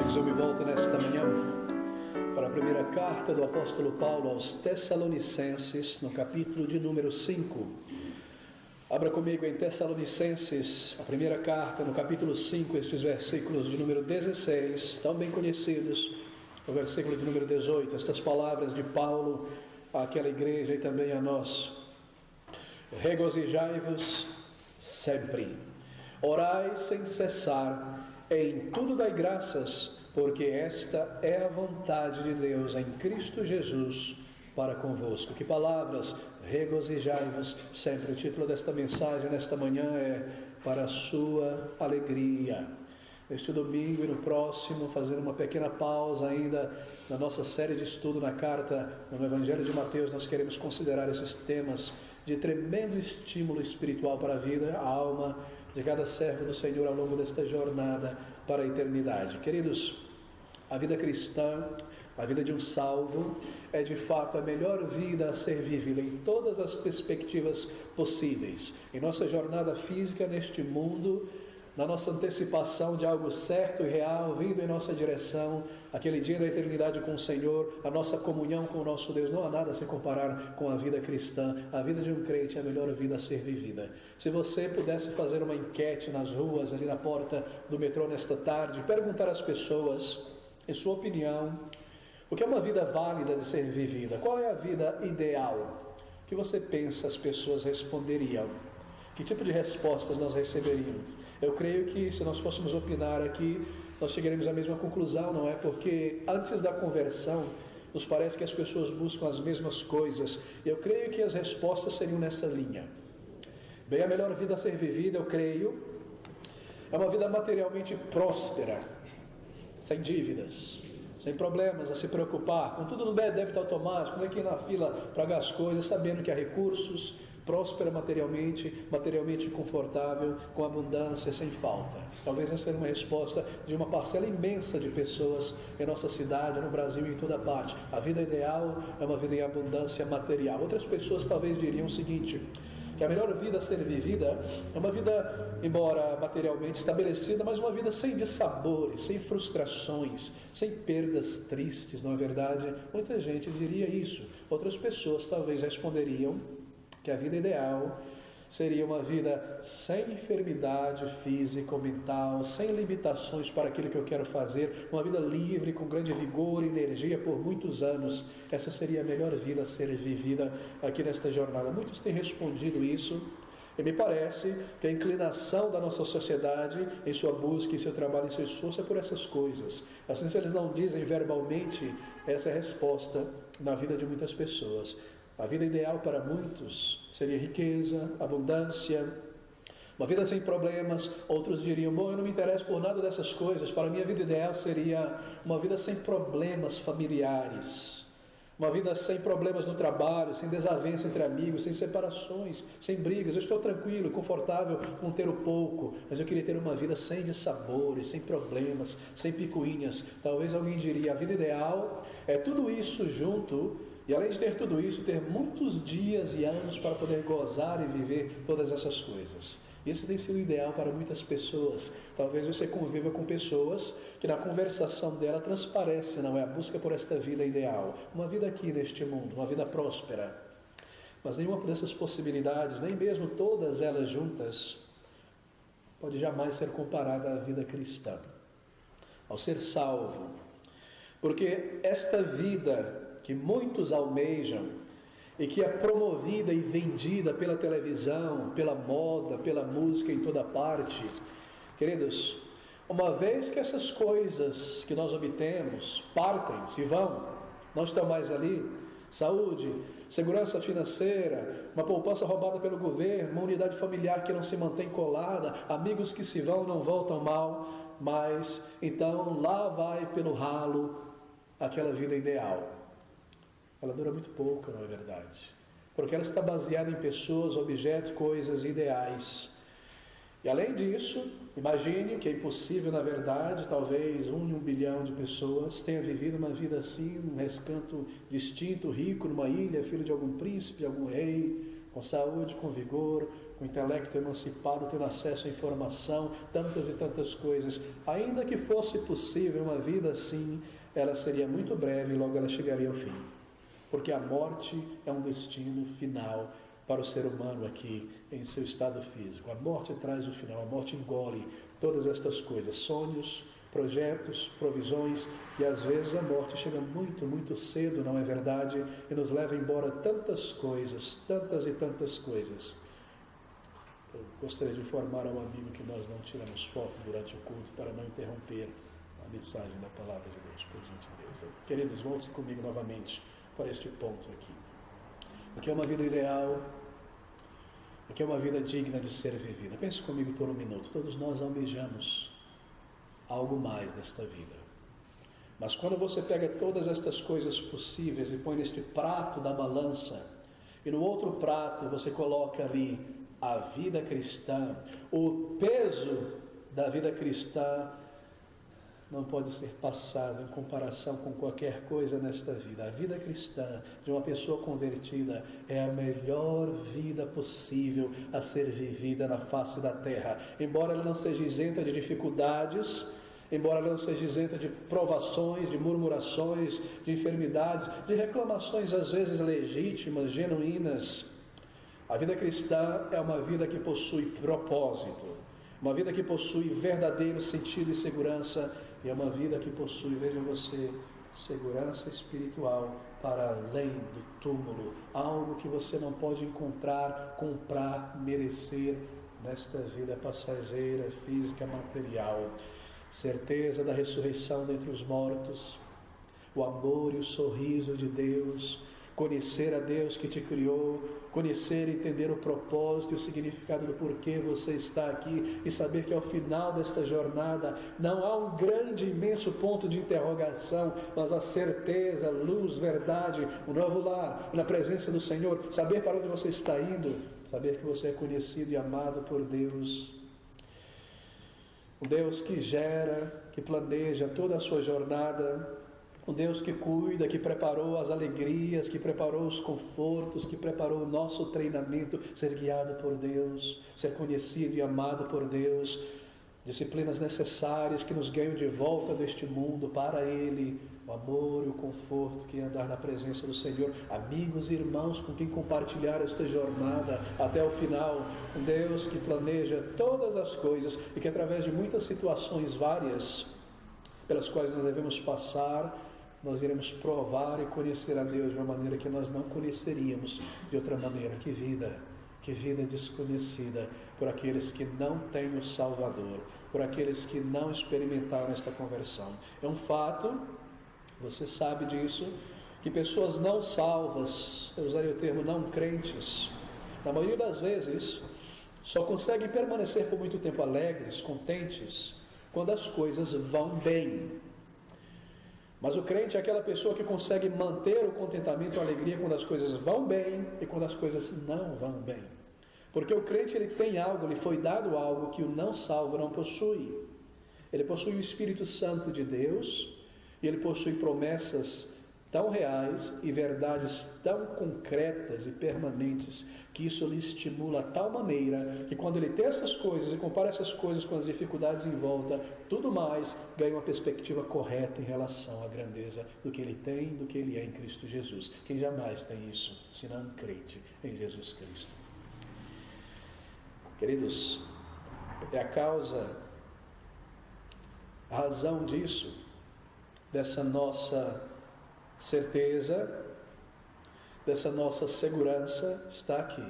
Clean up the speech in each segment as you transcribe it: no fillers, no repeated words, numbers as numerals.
Amigos, eu me volto nesta manhã para a primeira carta do apóstolo Paulo aos Tessalonicenses, no capítulo de número 5. Abra comigo em Tessalonicenses, a primeira carta, no capítulo 5, estes versículos de número 16, tão bem conhecidos, o versículo de número 18, estas palavras de Paulo àquela igreja e também a nós. Regozijai-vos sempre, orai sem cessar, em tudo dai graças, porque esta é a vontade de Deus em Cristo Jesus para convosco. Que palavras! Regozijai-vos sempre. O título desta mensagem nesta manhã é para a sua alegria. Neste domingo e no próximo, fazer uma pequena pausa ainda na nossa série de estudo na carta no Evangelho de Mateus. Nós queremos considerar esses temas de tremendo estímulo espiritual para a vida, a alma de cada servo do Senhor ao longo desta jornada para a eternidade. Queridos, a vida cristã, a vida de um salvo, é de fato a melhor vida a ser vivida em todas as perspectivas possíveis. Em nossa jornada física neste mundo, na nossa antecipação de algo certo e real, vindo em nossa direção, aquele dia da eternidade com o Senhor, a nossa comunhão com o nosso Deus, não há nada a se comparar com a vida cristã. A vida de um crente é a melhor vida a ser vivida. Se você pudesse fazer uma enquete nas ruas, ali na porta do metrô nesta tarde, perguntar às pessoas, em sua opinião, o que é uma vida válida de ser vivida? Qual é a vida ideal? O que você pensa as pessoas responderiam? Que tipo de respostas nós receberíamos? Eu creio que se nós fôssemos opinar aqui, nós chegaremos à mesma conclusão, não é? Porque antes da conversão, nos parece que as pessoas buscam as mesmas coisas. Eu creio que as respostas seriam nessa linha. Bem, a melhor vida a ser vivida, eu creio, é uma vida materialmente próspera, sem dívidas, sem problemas a se preocupar, com tudo no débito automático, não é que ir na fila pagar as coisas, sabendo que há recursos, próspera materialmente confortável, com abundância, sem falta. Talvez essa seja uma resposta de uma parcela imensa de pessoas em nossa cidade, no Brasil e em toda parte. A vida ideal é uma vida em abundância material. Outras pessoas talvez diriam o seguinte, que a melhor vida a ser vivida é uma vida, embora materialmente estabelecida, mas uma vida sem dissabores, sem frustrações, sem perdas tristes, não é verdade? Muita gente diria isso. Outras pessoas talvez responderiam que a vida ideal seria uma vida sem enfermidade física ou mental, sem limitações para aquilo que eu quero fazer, uma vida livre, com grande vigor e energia por muitos anos. Essa seria a melhor vida a ser vivida aqui nesta jornada. Muitos têm respondido isso, e me parece que a inclinação da nossa sociedade, em sua busca, em seu trabalho, em seu esforço, é por essas coisas. Assim, se eles não dizem verbalmente, essa é a resposta na vida de muitas pessoas. A vida ideal para muitos seria riqueza, abundância, uma vida sem problemas. Outros diriam, bom, eu não me interesso por nada dessas coisas. Para mim a vida ideal seria uma vida sem problemas familiares, uma vida sem problemas no trabalho, sem desavença entre amigos, sem separações, sem brigas. Eu estou tranquilo, confortável com ter o pouco, mas eu queria ter uma vida sem dissabores, sem problemas, sem picuinhas. Talvez alguém diria, a vida ideal é tudo isso junto. E além de ter tudo isso, ter muitos dias e anos para poder gozar e viver todas essas coisas. Esse tem sido o ideal para muitas pessoas. Talvez você conviva com pessoas que na conversação dela transparece, não é? A busca por esta vida ideal. Uma vida aqui neste mundo, uma vida próspera. Mas nenhuma dessas possibilidades, nem mesmo todas elas juntas, pode jamais ser comparada à vida cristã, ao ser salvo. Porque esta vida que muitos almejam e que é promovida e vendida pela televisão, pela moda, pela música em toda parte, queridos, uma vez que essas coisas que nós obtemos partem, se vão, não estão mais ali, saúde, segurança financeira, uma poupança roubada pelo governo, uma unidade familiar que não se mantém colada, amigos que se vão não voltam mais, então lá vai pelo ralo aquela vida ideal. Ela dura muito pouco, não é verdade? Porque ela está baseada em pessoas, objetos, coisas, ideais. E além disso, imagine que é impossível, na verdade, talvez 1 em 1 bilhão de pessoas tenha vivido uma vida assim, num recanto distinto, rico, numa ilha, filho de algum príncipe, algum rei, com saúde, com vigor, o intelecto emancipado, tendo acesso à informação, tantas e tantas coisas. Ainda que fosse possível uma vida assim, ela seria muito breve e logo ela chegaria ao fim. Porque a morte é um destino final para o ser humano aqui em seu estado físico. A morte traz o final, a morte engole todas estas coisas, sonhos, projetos, provisões, e às vezes a morte chega muito, muito cedo, não é verdade? E nos leva embora tantas coisas, tantas e tantas coisas. Eu gostaria de informar ao amigo que nós não tiramos foto durante o culto para não interromper a mensagem da palavra de Deus, por gentileza. Queridos, volte comigo novamente para este ponto aqui. O que é uma vida ideal? O que é uma vida digna de ser vivida? Pense comigo por um minuto. Todos nós almejamos algo mais nesta vida. Mas quando você pega todas estas coisas possíveis e põe neste prato da balança, e no outro prato você coloca ali a vida cristã, o peso da vida cristã não pode ser passado em comparação com qualquer coisa nesta vida. A vida cristã de uma pessoa convertida é a melhor vida possível a ser vivida na face da terra. Embora ela não seja isenta de dificuldades, embora ela não seja isenta de provações, de murmurações, de enfermidades, de reclamações às vezes legítimas, genuínas, a vida cristã é uma vida que possui propósito, uma vida que possui verdadeiro sentido e segurança, e é uma vida que possui, veja você, segurança espiritual para além do túmulo, algo que você não pode encontrar, comprar, merecer nesta vida passageira, física, material. Certeza da ressurreição dentre os mortos, o amor e o sorriso de Deus, conhecer a Deus que te criou, conhecer e entender o propósito e o significado do porquê você está aqui, e saber que ao final desta jornada não há um grande, imenso ponto de interrogação, mas a certeza, luz, verdade, um novo lar, na presença do Senhor, saber para onde você está indo, saber que você é conhecido e amado por Deus. Um Deus que gera, que planeja toda a sua jornada, um Deus que cuida, que preparou as alegrias, que preparou os confortos, que preparou o nosso treinamento, ser guiado por Deus, ser conhecido e amado por Deus, disciplinas necessárias que nos ganham de volta deste mundo para Ele, o amor e o conforto que é andar na presença do Senhor, amigos e irmãos com quem compartilhar esta jornada até o final, um Deus que planeja todas as coisas e que através de muitas situações várias pelas quais nós devemos passar, nós iremos provar e conhecer a Deus de uma maneira que nós não conheceríamos de outra maneira. Que vida desconhecida por aqueles que não têm o Salvador, por aqueles que não experimentaram esta conversão. É um fato, você sabe disso, que pessoas não salvas, eu usaria o termo não crentes, na maioria das vezes, só conseguem permanecer por muito tempo alegres, contentes, quando as coisas vão bem. Mas o crente é aquela pessoa que consegue manter o contentamento e a alegria quando as coisas vão bem e quando as coisas não vão bem. Porque o crente, ele tem algo, lhe foi dado algo que o não salvo não possui. Ele possui o Espírito Santo de Deus e ele possui promessas tão reais e verdades tão concretas e permanentes que isso lhe estimula a tal maneira que quando ele tem essas coisas e compara essas coisas com as dificuldades em volta, tudo mais ganha uma perspectiva correta em relação à grandeza do que ele tem, do que ele é em Cristo Jesus. Quem jamais tem isso, senão um crente em Jesus Cristo? Queridos, é a razão disso, dessa nossa certeza, dessa nossa segurança, está aqui,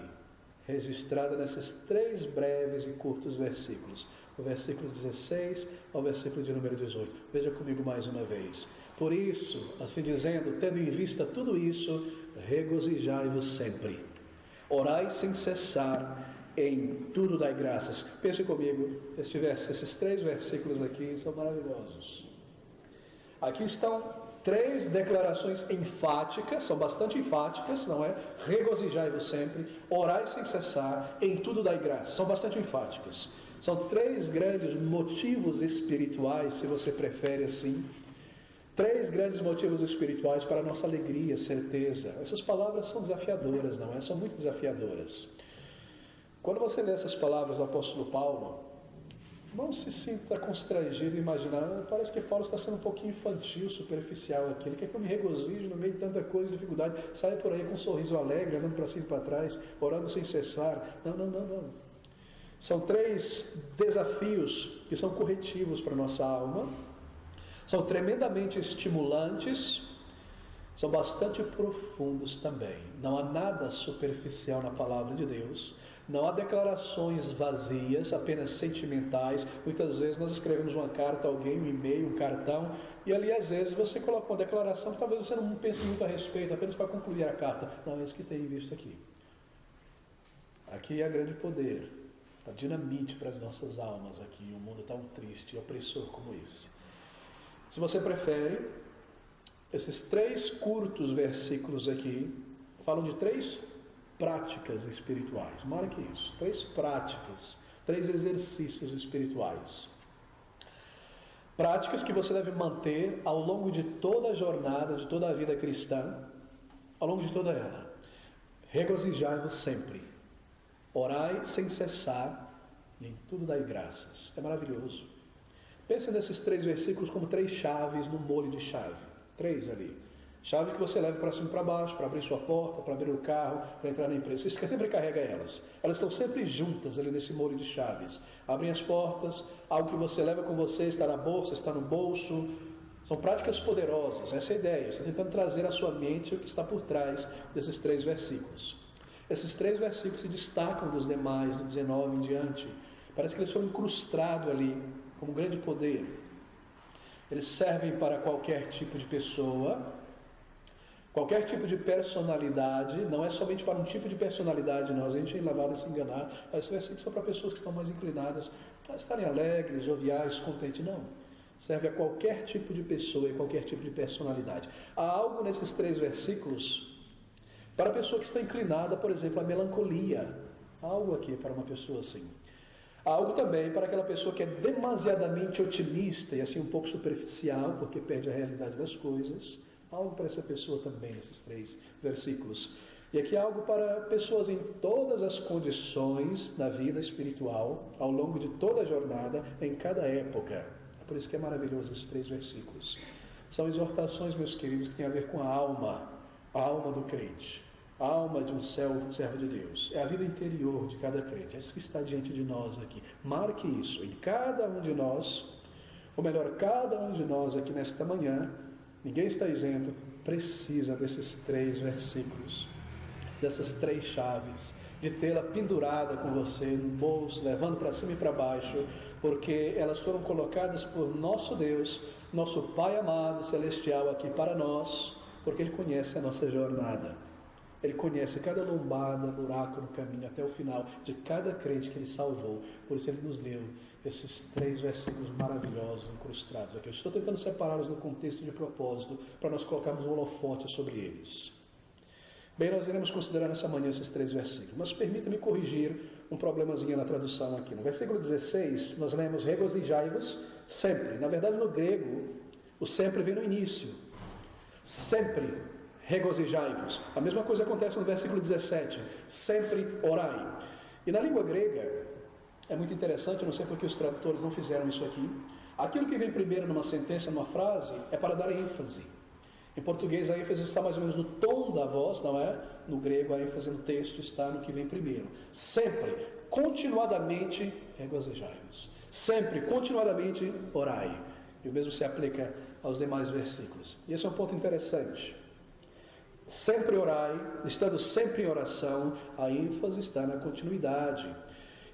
registrada nesses 3 breves e curtos versículos, o versículo 16 ao versículo de número 18. Veja comigo mais uma vez. Por isso, assim dizendo, tendo em vista tudo isso, regozijai-vos sempre, orai sem cessar, em tudo dai graças. Pense comigo, esses 3 versículos aqui são maravilhosos. Aqui estão 3 declarações enfáticas, são bastante enfáticas, não é? Regozijai-vos sempre, orai sem cessar, em tudo dai graças. São bastante enfáticas. São 3 grandes motivos espirituais, se você prefere assim. 3 grandes motivos espirituais para a nossa alegria, certeza. Essas palavras são desafiadoras, não é? São muito desafiadoras. Quando você lê essas palavras do apóstolo Paulo, não se sinta constrangido em imaginar, parece que Paulo está sendo um pouquinho infantil, superficial aqui. Ele quer que eu me regozije no meio de tanta coisa, dificuldade, saia por aí com um sorriso alegre, andando para cima e para trás, orando sem cessar. Não. São 3 desafios que são corretivos para a nossa alma, são tremendamente estimulantes, são bastante profundos também. Não há nada superficial na palavra de Deus. Não há declarações vazias, apenas sentimentais. Muitas vezes nós escrevemos uma carta a alguém, um e-mail, um cartão, e ali às vezes você coloca uma declaração que talvez você não pense muito a respeito, apenas para concluir a carta. Não, é isso que tem visto aqui. Aqui é grande poder, a dinamite para as nossas almas aqui, um mundo tão triste e opressor como esse. Se você prefere, esses 3 curtos versículos aqui falam de 3 práticas espirituais. Marque isso. 3 práticas, 3 exercícios espirituais. Práticas que você deve manter ao longo de toda a jornada, de toda a vida cristã, ao longo de toda ela. Regozijai-vos sempre. Orai sem cessar, e em tudo dai graças. É maravilhoso. Pense nesses 3 versículos como 3 chaves no molho de chave. 3 ali. Chave que você leva para cima e para baixo, para abrir sua porta, para abrir o carro, para entrar na empresa. Você sempre carrega elas. Elas estão sempre juntas ali nesse molho de chaves. Abrem as portas, algo que você leva com você, está na bolsa, está no bolso. São práticas poderosas, essa é a ideia. Estou tentando trazer à sua mente o que está por trás desses 3 versículos. Esses 3 versículos se destacam dos demais, do 19 em diante. Parece que eles foram incrustados ali, como um grande poder. Eles servem para qualquer tipo de pessoa, qualquer tipo de personalidade. Não é somente para um tipo de personalidade, não. A gente é levado a se enganar. Esse versículo é só para pessoas que estão mais inclinadas a estarem alegres, joviais, contentes. Não. Serve a qualquer tipo de pessoa e qualquer tipo de personalidade. Há algo nesses 3 versículos para a pessoa que está inclinada, por exemplo, à melancolia. Há algo aqui para uma pessoa assim. Há algo também para aquela pessoa que é demasiadamente otimista e assim um pouco superficial, porque perde a realidade das coisas. Há algo para essa pessoa também nesses 3 versículos. E aqui há algo para pessoas em todas as condições da vida espiritual, ao longo de toda a jornada, em cada época. É por isso que é maravilhoso esses 3 versículos. São exortações, meus queridos, que têm a ver com a alma do crente, a alma de um servo de Deus. É a vida interior de cada crente. É isso que está diante de nós aqui. Marque isso. Em cada um de nós, ou melhor, cada um de nós aqui nesta manhã, ninguém está isento, precisa desses 3 versículos, dessas 3 chaves, de tê-la pendurada com você no bolso, levando para cima e para baixo, porque elas foram colocadas por nosso Deus, nosso Pai amado, celestial aqui para nós, porque Ele conhece a nossa jornada. Ele conhece cada lombada, buraco no caminho até o final de cada crente que Ele salvou. Por isso Ele nos deu esses 3 versículos maravilhosos, incrustados aqui. Eu estou tentando separá-los no contexto de propósito, para nós colocarmos um holofote sobre eles. Bem, nós iremos considerar nessa manhã esses 3 versículos, mas permita-me corrigir um problemazinho na tradução aqui. No versículo 16, nós lemos regozijai-vos sempre. Na verdade, no grego, o sempre vem no início. Sempre regozijai-vos. A mesma coisa acontece no versículo 17. Sempre orai. E na língua grega, é muito interessante, eu não sei porque os tradutores não fizeram isso aqui. Aquilo que vem primeiro numa sentença, numa frase, é para dar ênfase. Em português a ênfase está mais ou menos no tom da voz, não é? No grego a ênfase no texto está no que vem primeiro. Sempre, continuadamente, regozijai-vos. Sempre, continuadamente, orai. E o mesmo se aplica aos demais versículos. E esse é um ponto interessante. Sempre orai, estando sempre em oração, a ênfase está na continuidade.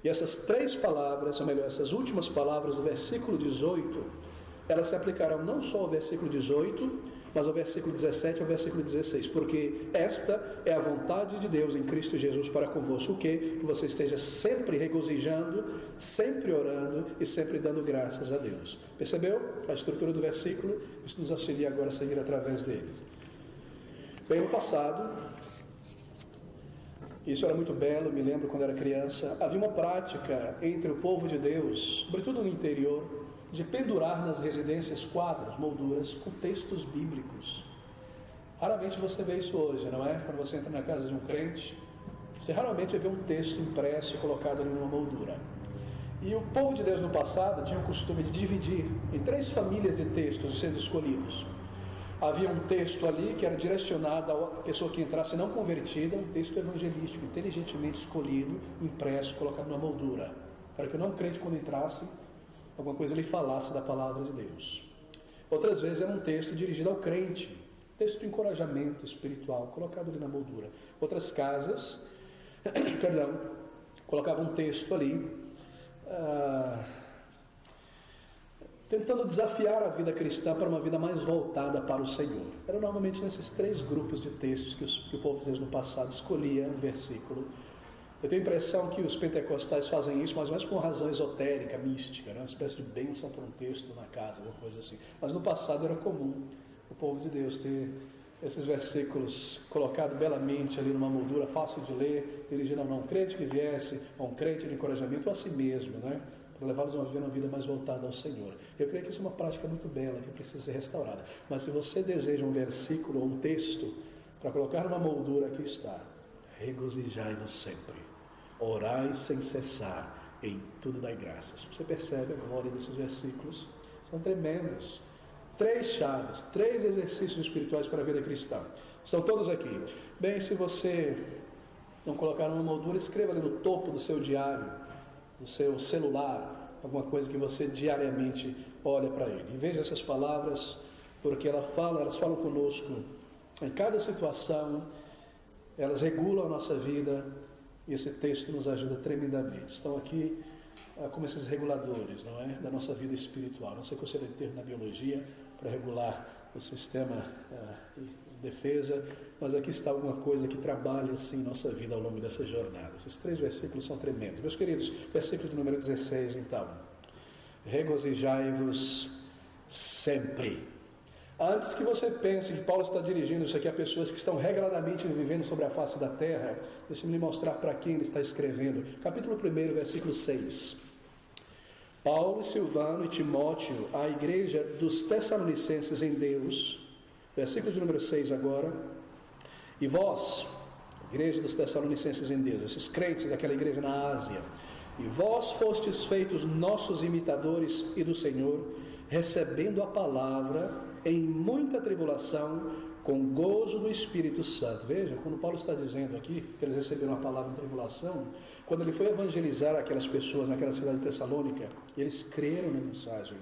E essas 3 palavras, ou melhor, essas últimas palavras do versículo 18, elas se aplicarão não só ao versículo 18, mas ao versículo 17 e ao versículo 16, porque esta é a vontade de Deus em Cristo Jesus para convosco, o quê? Que você esteja sempre regozijando, sempre orando e sempre dando graças a Deus. Percebeu a estrutura do versículo? Isso nos auxilia agora a seguir através dele. Bem, no passado, isso era muito belo, me lembro quando era criança, havia uma prática entre o povo de Deus, sobretudo no interior, de pendurar nas residências quadros, molduras, com textos bíblicos. Raramente você vê isso hoje, não é? Quando você entra na casa de um crente, Você raramente vê um texto impresso e colocado ali numa moldura. E o povo de Deus no passado tinha o costume de dividir em 3 famílias de textos sendo escolhidos. Havia um texto ali que era direcionado à pessoa que entrasse não convertida, um texto evangelístico, inteligentemente escolhido, impresso, colocado numa moldura, para que o não crente, quando entrasse, alguma coisa lhe falasse da palavra de Deus. Outras vezes era um texto dirigido ao crente, texto de encorajamento espiritual, colocado ali na moldura. Outras casas, colocavam um texto ali, tentando desafiar a vida cristã para uma vida mais voltada para o Senhor. Era normalmente nesses 3 grupos de textos que o povo de Deus no passado escolhia um versículo. Eu tenho a impressão que os pentecostais fazem isso, mas mais por uma razão esotérica, mística, né? Uma espécie de bênção para um texto na casa, alguma coisa assim. Mas no passado era comum o povo de Deus ter esses versículos colocados belamente ali numa moldura, fácil de ler, dirigido a um não crente que viesse, a um crente de encorajamento, ou a si mesmo, né? Para levá-los a viver uma vida mais voltada ao Senhor. Eu creio que isso é uma prática muito bela, que precisa ser restaurada. Mas se você deseja um versículo ou um texto para colocar numa moldura, aqui está: regozijai-vos sempre, orai sem cessar, em tudo dai graças. Você percebe a glória desses versículos? São tremendos. 3 chaves, 3 exercícios espirituais para a vida cristã. Estão todos aqui. Bem, se você não colocar numa moldura, escreva ali no topo do seu diário, do seu celular, alguma coisa que você diariamente olha para ele. E veja essas palavras, porque elas falam conosco em cada situação, elas regulam a nossa vida, e esse texto nos ajuda tremendamente. Estão aqui como esses reguladores, não é? Da nossa vida espiritual. Não sei o que você deve ter na biologia para regular o sistema de defesa, mas aqui está alguma coisa que trabalha assim nossa vida ao longo dessa jornada. Esses 3 versículos são tremendos. Meus queridos, versículo de número 16, então. Regozijai-vos sempre. Antes que você pense que Paulo está dirigindo isso aqui a pessoas que estão regradamente vivendo sobre a face da terra, deixe-me lhe mostrar para quem ele está escrevendo. Capítulo 1, versículo 6. Paulo, Silvano e Timóteo, a igreja dos Tessalonicenses em Deus, versículo de número 6 agora. E vós, igreja dos Tessalonicenses em Deus, esses crentes daquela igreja na Ásia, e vós fostes feitos nossos imitadores e do Senhor, recebendo a palavra em muita tribulação, com gozo do Espírito Santo. Veja, quando Paulo está dizendo aqui que eles receberam a palavra em tribulação, quando ele foi evangelizar aquelas pessoas naquela cidade de Tessalônica, eles creram na mensagem.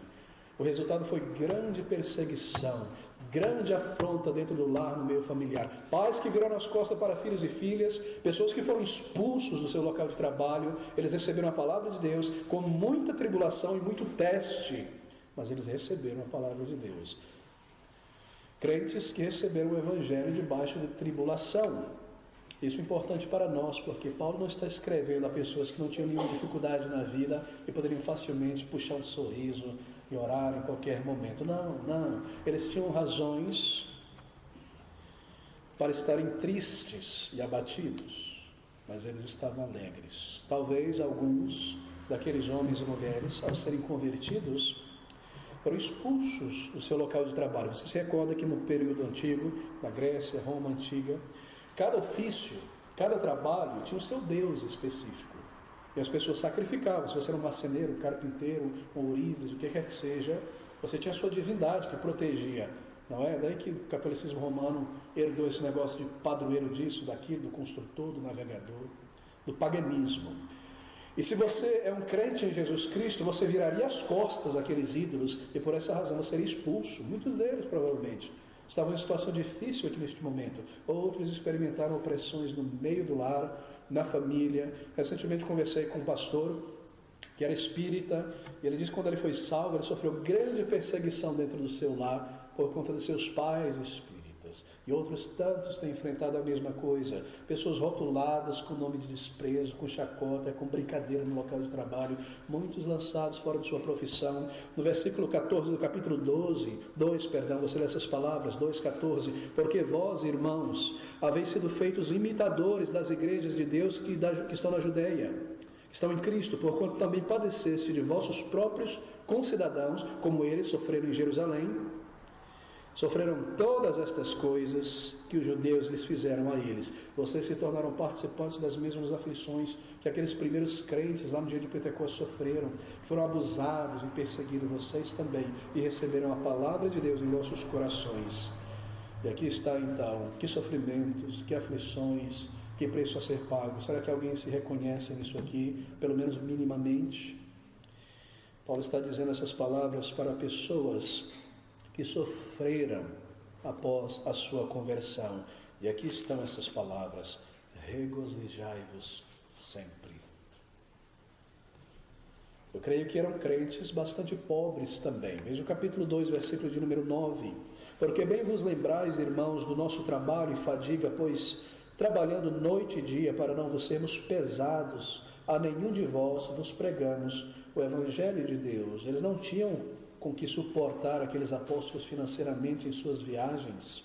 O resultado foi grande perseguição, grande afronta dentro do lar, no meio familiar. Pais que viraram as costas para filhos e filhas, pessoas que foram expulsos do seu local de trabalho. Eles receberam a palavra de Deus com muita tribulação e muito teste, mas eles receberam a palavra de Deus. Crentes que receberam o Evangelho debaixo de tribulação. Isso é importante para nós, porque Paulo não está escrevendo a pessoas que não tinham nenhuma dificuldade na vida e poderiam facilmente puxar um sorriso e orar em qualquer momento. Não. Eles tinham razões para estarem tristes e abatidos, mas eles estavam alegres. Talvez alguns daqueles homens e mulheres, ao serem convertidos, foram expulsos do seu local de trabalho. Você se recorda que no período antigo, na Grécia, Roma antiga, cada ofício, cada trabalho tinha o seu Deus específico. E as pessoas sacrificavam. Se você era um marceneiro, um carpinteiro, um ourives, o que quer que seja, você tinha a sua divindade que protegia. Não é? Daí que o catolicismo romano herdou esse negócio de padroeiro disso, daquilo, do construtor, do navegador, do paganismo. E se você é um crente em Jesus Cristo, você viraria as costas àqueles ídolos e por essa razão você seria expulso. Muitos deles provavelmente estavam em situação difícil aqui neste momento. Outros experimentaram opressões no meio do lar, na família. Recentemente conversei com um pastor que era espírita e ele disse que quando ele foi salvo, ele sofreu grande perseguição dentro do seu lar por conta de seus pais espíritas. E outros tantos têm enfrentado a mesma coisa. Pessoas rotuladas com nome de desprezo, com chacota, com brincadeira no local de trabalho. Muitos lançados fora de sua profissão. No versículo 14 do capítulo 2, você lê essas palavras, 2,14. Porque vós, irmãos, haveis sido feitos imitadores das igrejas de Deus que estão na Judeia, que estão em Cristo, porquanto também padeceste de vossos próprios concidadãos, como eles sofreram em Jerusalém. Sofreram todas estas coisas que os judeus lhes fizeram a eles. Vocês se tornaram participantes das mesmas aflições que aqueles primeiros crentes lá no dia de Pentecostes sofreram, que foram abusados e perseguidos. Vocês também, e receberam a palavra de Deus em vossos corações. E aqui está então, que sofrimentos, que aflições, que preço a ser pago. Será que alguém se reconhece nisso aqui, pelo menos minimamente? Paulo está dizendo essas palavras para pessoas que sofreram após a sua conversão. E aqui estão essas palavras: regozijai-vos sempre. Eu creio que eram crentes bastante pobres também. Veja o capítulo 2, versículo de número 9. Porque bem vos lembrais, irmãos, do nosso trabalho e fadiga, pois trabalhando noite e dia para não vos sermos pesados, a nenhum de vós vos pregamos o Evangelho de Deus. Eles não tinham com que suportar aqueles apóstolos financeiramente em suas viagens.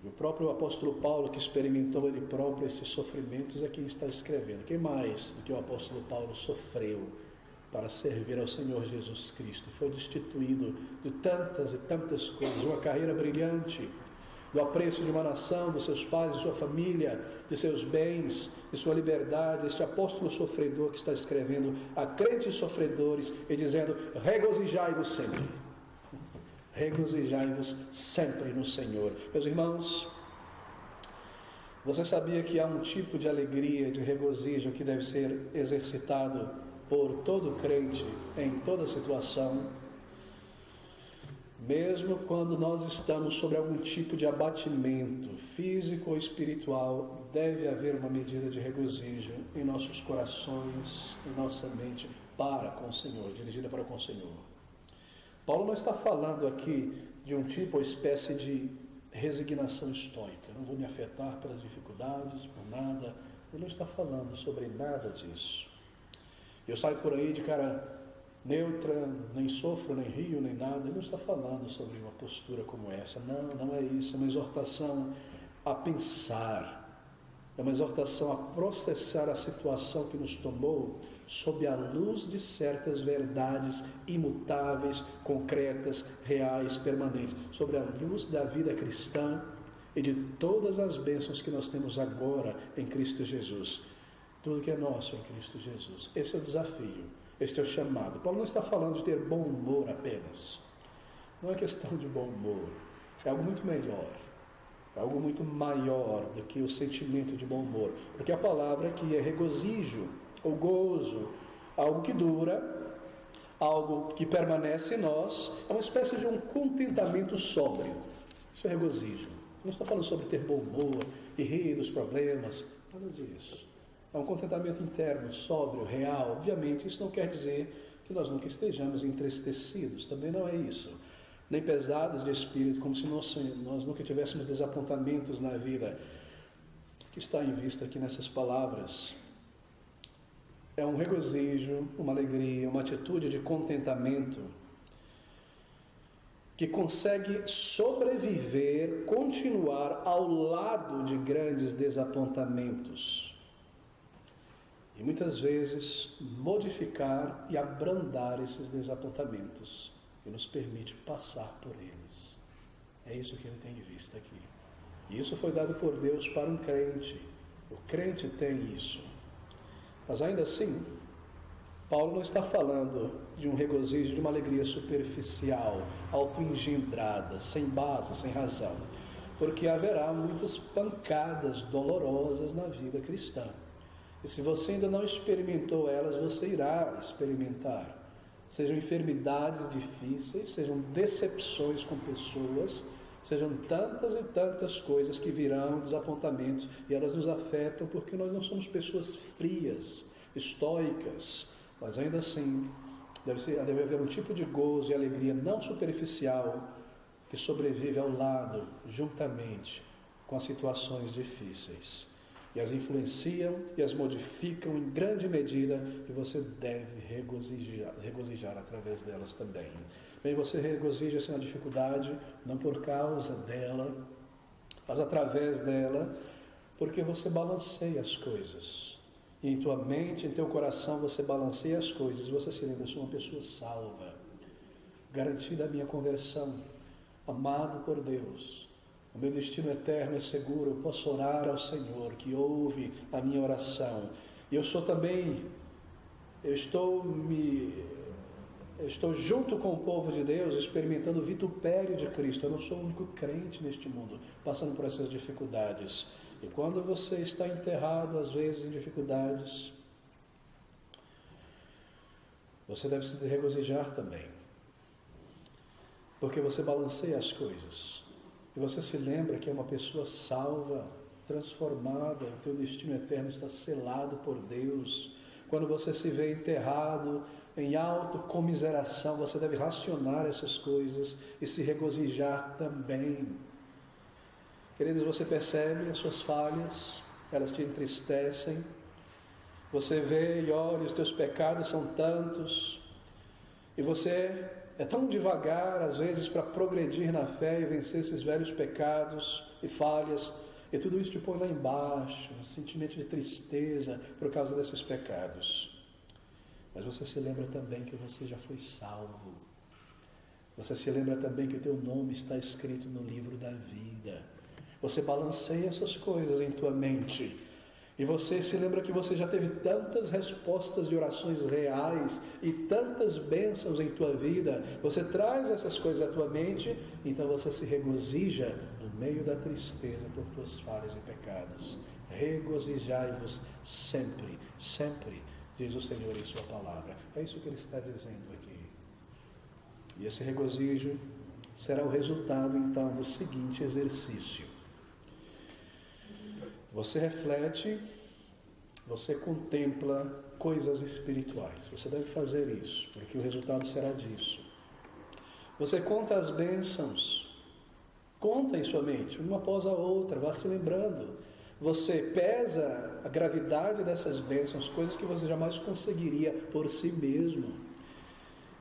E o próprio apóstolo Paulo, que experimentou ele próprio esses sofrimentos, é quem está escrevendo. Quem mais do que o apóstolo Paulo sofreu para servir ao Senhor Jesus Cristo? Foi destituído de tantas e tantas coisas, uma carreira brilhante, do apreço de uma nação, dos seus pais, de sua família, de seus bens, de sua liberdade. Este apóstolo sofredor que está escrevendo a crentes sofredores e dizendo: regozijai-vos sempre. Regozijai-vos sempre no Senhor. Meus irmãos, você sabia que há um tipo de alegria, de regozijo que deve ser exercitado por todo crente em toda situação? Mesmo quando nós estamos sobre algum tipo de abatimento físico ou espiritual, deve haver uma medida de regozijo em nossos corações, em nossa mente, para com o Senhor, dirigida para com o Senhor. Paulo não está falando aqui de um tipo ou espécie de resignação estoica. Não vou me afetar pelas dificuldades, por nada. Ele não está falando sobre nada disso. Eu saio por aí de cara neutra, nem sofro, nem rio, nem nada. Ele não está falando sobre uma postura como essa. Não é isso. É uma exortação a pensar. É uma exortação a processar a situação que nos tomou sob a luz de certas verdades imutáveis, concretas, reais, permanentes. Sobre a luz da vida cristã e de todas as bênçãos que nós temos agora em Cristo Jesus. Tudo que é nosso em Cristo Jesus. Esse é o desafio. Este é o chamado. Paulo não está falando de ter bom humor apenas. Não é questão de bom humor. É algo muito melhor. É algo muito maior do que o sentimento de bom humor. Porque a palavra aqui é regozijo, ou gozo. Algo que dura, algo que permanece em nós. É uma espécie de um contentamento sóbrio. Isso é regozijo. Não está falando sobre ter bom humor e rir dos problemas. Nada disso. É um contentamento interno, sóbrio, real. Obviamente, isso não quer dizer que nós nunca estejamos entristecidos. Também não é isso. Nem pesados de espírito, como se nós nunca tivéssemos desapontamentos na vida. O que está em vista aqui nessas palavras é um regozijo, uma alegria, uma atitude de contentamento que consegue sobreviver, continuar ao lado de grandes desapontamentos. E muitas vezes modificar e abrandar esses desapontamentos e nos permite passar por eles. É isso que ele tem em vista aqui. E isso foi dado por Deus para um crente. O crente tem isso. Mas ainda assim, Paulo não está falando de um regozijo, de uma alegria superficial, autoengendrada, sem base, sem razão. Porque haverá muitas pancadas dolorosas na vida cristã. E se você ainda não experimentou elas, você irá experimentar. Sejam enfermidades difíceis, sejam decepções com pessoas, sejam tantas e tantas coisas que virão, desapontamentos, e elas nos afetam porque nós não somos pessoas frias, estoicas, mas ainda assim deve haver um tipo de gozo e alegria não superficial que sobrevive ao lado, juntamente com as situações difíceis. E as influenciam e as modificam em grande medida, e você deve regozijar através delas também. Bem, você regozija-se na dificuldade, não por causa dela, mas através dela, porque você balanceia as coisas. E em tua mente, em teu coração, você balanceia as coisas, e você se lembra: eu sou uma pessoa salva, garantida a minha conversão. amado por Deus. O meu destino eterno é seguro, eu posso orar ao Senhor, que ouve a minha oração. E eu estou junto com o povo de Deus, experimentando o vitupério de Cristo. Eu não sou o único crente neste mundo, passando por essas dificuldades. E quando você está enterrado, às vezes, em dificuldades, você deve se regozijar também. Porque você balanceia as coisas. E você se lembra que é uma pessoa salva, transformada, o teu destino eterno está selado por Deus. Quando você se vê enterrado em autocomiseração, você deve racionar essas coisas e se regozijar também. Queridos, você percebe as suas falhas, elas te entristecem. Você vê e olha, os teus pecados são tantos, e você é tão devagar, às vezes, para progredir na fé e vencer esses velhos pecados e falhas, e tudo isso te põe lá embaixo, um sentimento de tristeza por causa desses pecados. Mas você se lembra também que você já foi salvo. Você se lembra também que o teu nome está escrito no livro da vida. Você balanceia essas coisas em tua mente. E você se lembra que você já teve tantas respostas de orações reais e tantas bênçãos em tua vida. Você traz essas coisas à tua mente, então você se regozija no meio da tristeza por tuas falhas e pecados. Regozijai-vos sempre, sempre, diz o Senhor em sua palavra. É isso que Ele está dizendo aqui. E esse regozijo será o resultado, então, do seguinte exercício. Você reflete, você contempla coisas espirituais. Você deve fazer isso, porque o resultado será disso. Você conta as bênçãos. Conta em sua mente, uma após a outra, vá se lembrando. Você pesa a gravidade dessas bênçãos, coisas que você jamais conseguiria por si mesmo.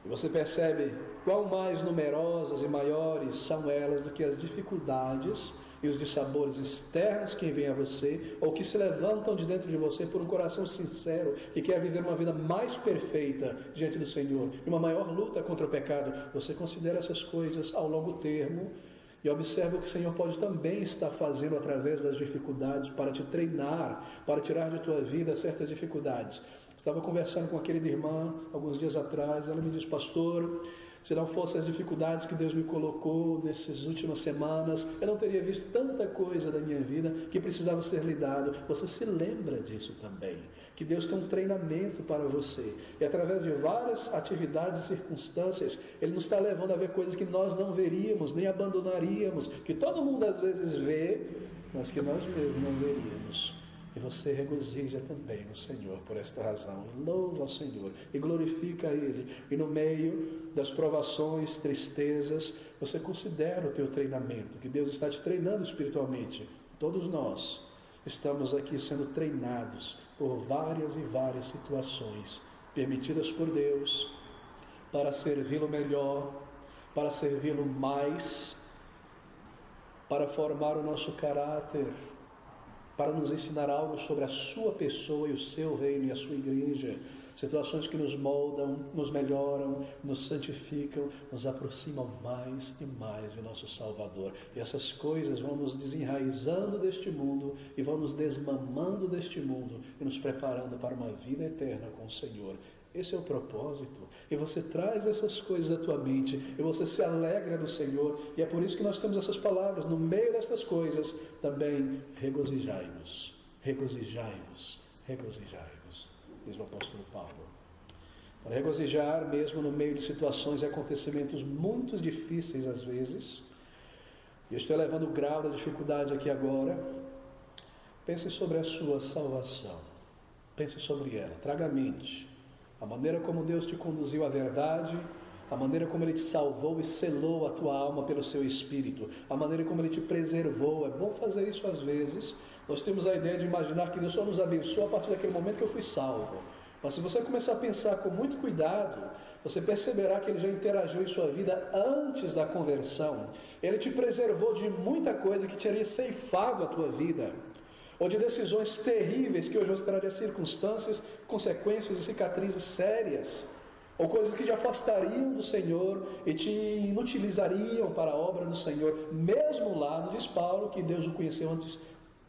E você percebe quão mais numerosas e maiores são elas do que as dificuldades e os dissabores externos que vêm a você, ou que se levantam de dentro de você por um coração sincero que quer viver uma vida mais perfeita diante do Senhor, e uma maior luta contra o pecado. Você considera essas coisas ao longo termo e observa o que o Senhor pode também estar fazendo através das dificuldades para te treinar, para tirar de tua vida certas dificuldades. Estava conversando com a querida irmã alguns dias atrás, ela me disse: pastor, se não fossem as dificuldades que Deus me colocou nessas últimas semanas, eu não teria visto tanta coisa da minha vida que precisava ser lidado. Você se lembra disso também, que Deus tem um treinamento para você, e através de várias atividades e circunstâncias, Ele nos está levando a ver coisas que nós não veríamos, nem abandonaríamos, que todo mundo às vezes vê, mas que nós mesmos não veríamos. E você regozija também no Senhor por esta razão. Louva ao Senhor e glorifica a Ele. E no meio das provações, tristezas, você considera o teu treinamento, que Deus está te treinando espiritualmente. Todos nós estamos aqui sendo treinados por várias e várias situações permitidas por Deus para servi-lo melhor, para servi-lo mais, para formar o nosso caráter, para nos ensinar algo sobre a sua pessoa e o seu reino e a sua igreja. Situações que nos moldam, nos melhoram, nos santificam, nos aproximam mais e mais do nosso Salvador. E essas coisas vão nos desenraizando deste mundo e vão nos desmamando deste mundo e nos preparando para uma vida eterna com o Senhor. Esse é o propósito. E você traz essas coisas à tua mente e você se alegra no Senhor. E é por isso que nós temos essas palavras. No meio destas coisas, também regozijai-vos, regozijai-vos, regozijai-vos, diz o apóstolo Paulo. Para regozijar mesmo no meio de situações e acontecimentos muito difíceis às vezes. E eu estou elevando o grau da dificuldade aqui agora. Pense sobre a sua salvação. Pense sobre ela. Traga à mente a maneira como Deus te conduziu à verdade, a maneira como Ele te salvou e selou a tua alma pelo seu Espírito, a maneira como Ele te preservou. É bom fazer isso às vezes. Nós temos a ideia de imaginar que Deus só nos abençoa a partir daquele momento que eu fui salvo. Mas se você começar a pensar com muito cuidado, você perceberá que Ele já interagiu em sua vida antes da conversão. Ele te preservou de muita coisa que teria ceifado a tua vida, ou de decisões terríveis que hoje você traria circunstâncias, consequências e cicatrizes sérias. ou coisas que te afastariam do Senhor e te inutilizariam para a obra do Senhor, mesmo lá, diz Paulo, que Deus o conheceu antes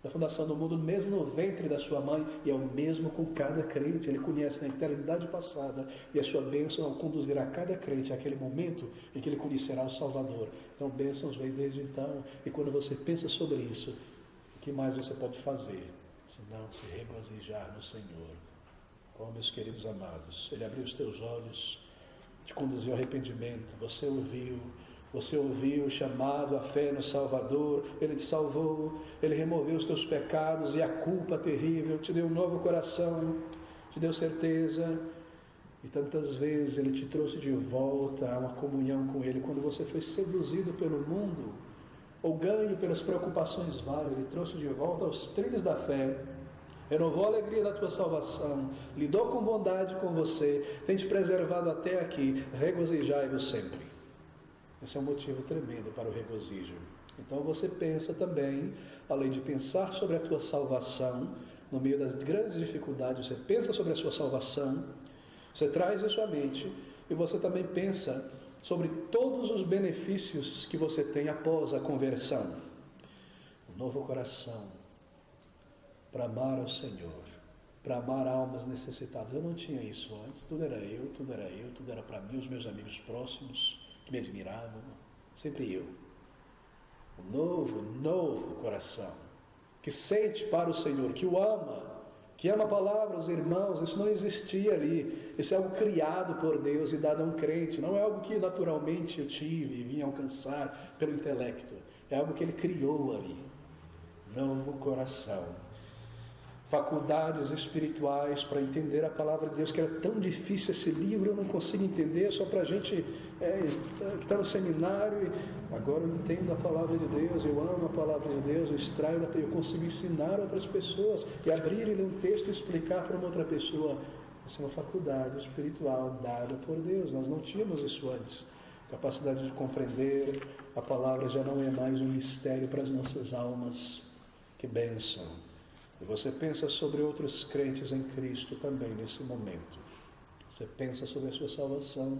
da fundação do mundo, mesmo no ventre da sua mãe, e é o mesmo com cada crente. Ele conhece na eternidade passada, e a sua bênção conduzirá cada crente àquele momento em que ele conhecerá o Salvador. Então, bênçãos vêm desde então, e quando você pensa sobre isso, o que mais você pode fazer, senão se regozijar no Senhor? Oh, meus queridos amados, Ele abriu os teus olhos, te conduziu ao arrependimento, você ouviu o chamado à fé no Salvador, Ele te salvou, Ele removeu os teus pecados e a culpa terrível, te deu um novo coração, te deu certeza, e tantas vezes Ele te trouxe de volta a uma comunhão com Ele, quando você foi seduzido pelo mundo, ou ganho pelas preocupações várias, Ele trouxe de volta aos trilhos da fé, renovou a alegria da tua salvação, lidou com bondade com você, tem te preservado até aqui, regozijai-vos sempre. Esse é um motivo tremendo para o regozijo. Então você pensa também, além de pensar sobre a tua salvação, no meio das grandes dificuldades, você pensa sobre a sua salvação, você traz isso à mente, e você também pensa sobre todos os benefícios que você tem após a conversão. Um novo coração, para amar ao Senhor, para amar almas necessitadas. Eu não tinha isso antes, tudo era para mim, os meus amigos próximos, que me admiravam, sempre eu. Um novo coração, que sente para o Senhor, que o ama, que ama a palavra, os irmãos. Isso não existia ali, isso é algo criado por Deus e dado a um crente, não é algo que naturalmente eu tive e vim alcançar pelo intelecto, é algo que Ele criou ali. Novo coração, faculdades espirituais para entender a palavra de Deus, que era tão difícil esse livro, eu não consigo entender, só para a gente que está no seminário, e agora eu entendo a palavra de Deus, eu amo a palavra de Deus, eu extraio, eu consigo ensinar outras pessoas, e abrir e ler um texto e explicar para uma outra pessoa. Essa é uma faculdade espiritual dada por Deus, nós não tínhamos isso antes. Capacidade de compreender, a palavra já não é mais um mistério para as nossas almas. Que bênção! E você pensa sobre outros crentes em Cristo também nesse momento. Você pensa sobre a sua salvação,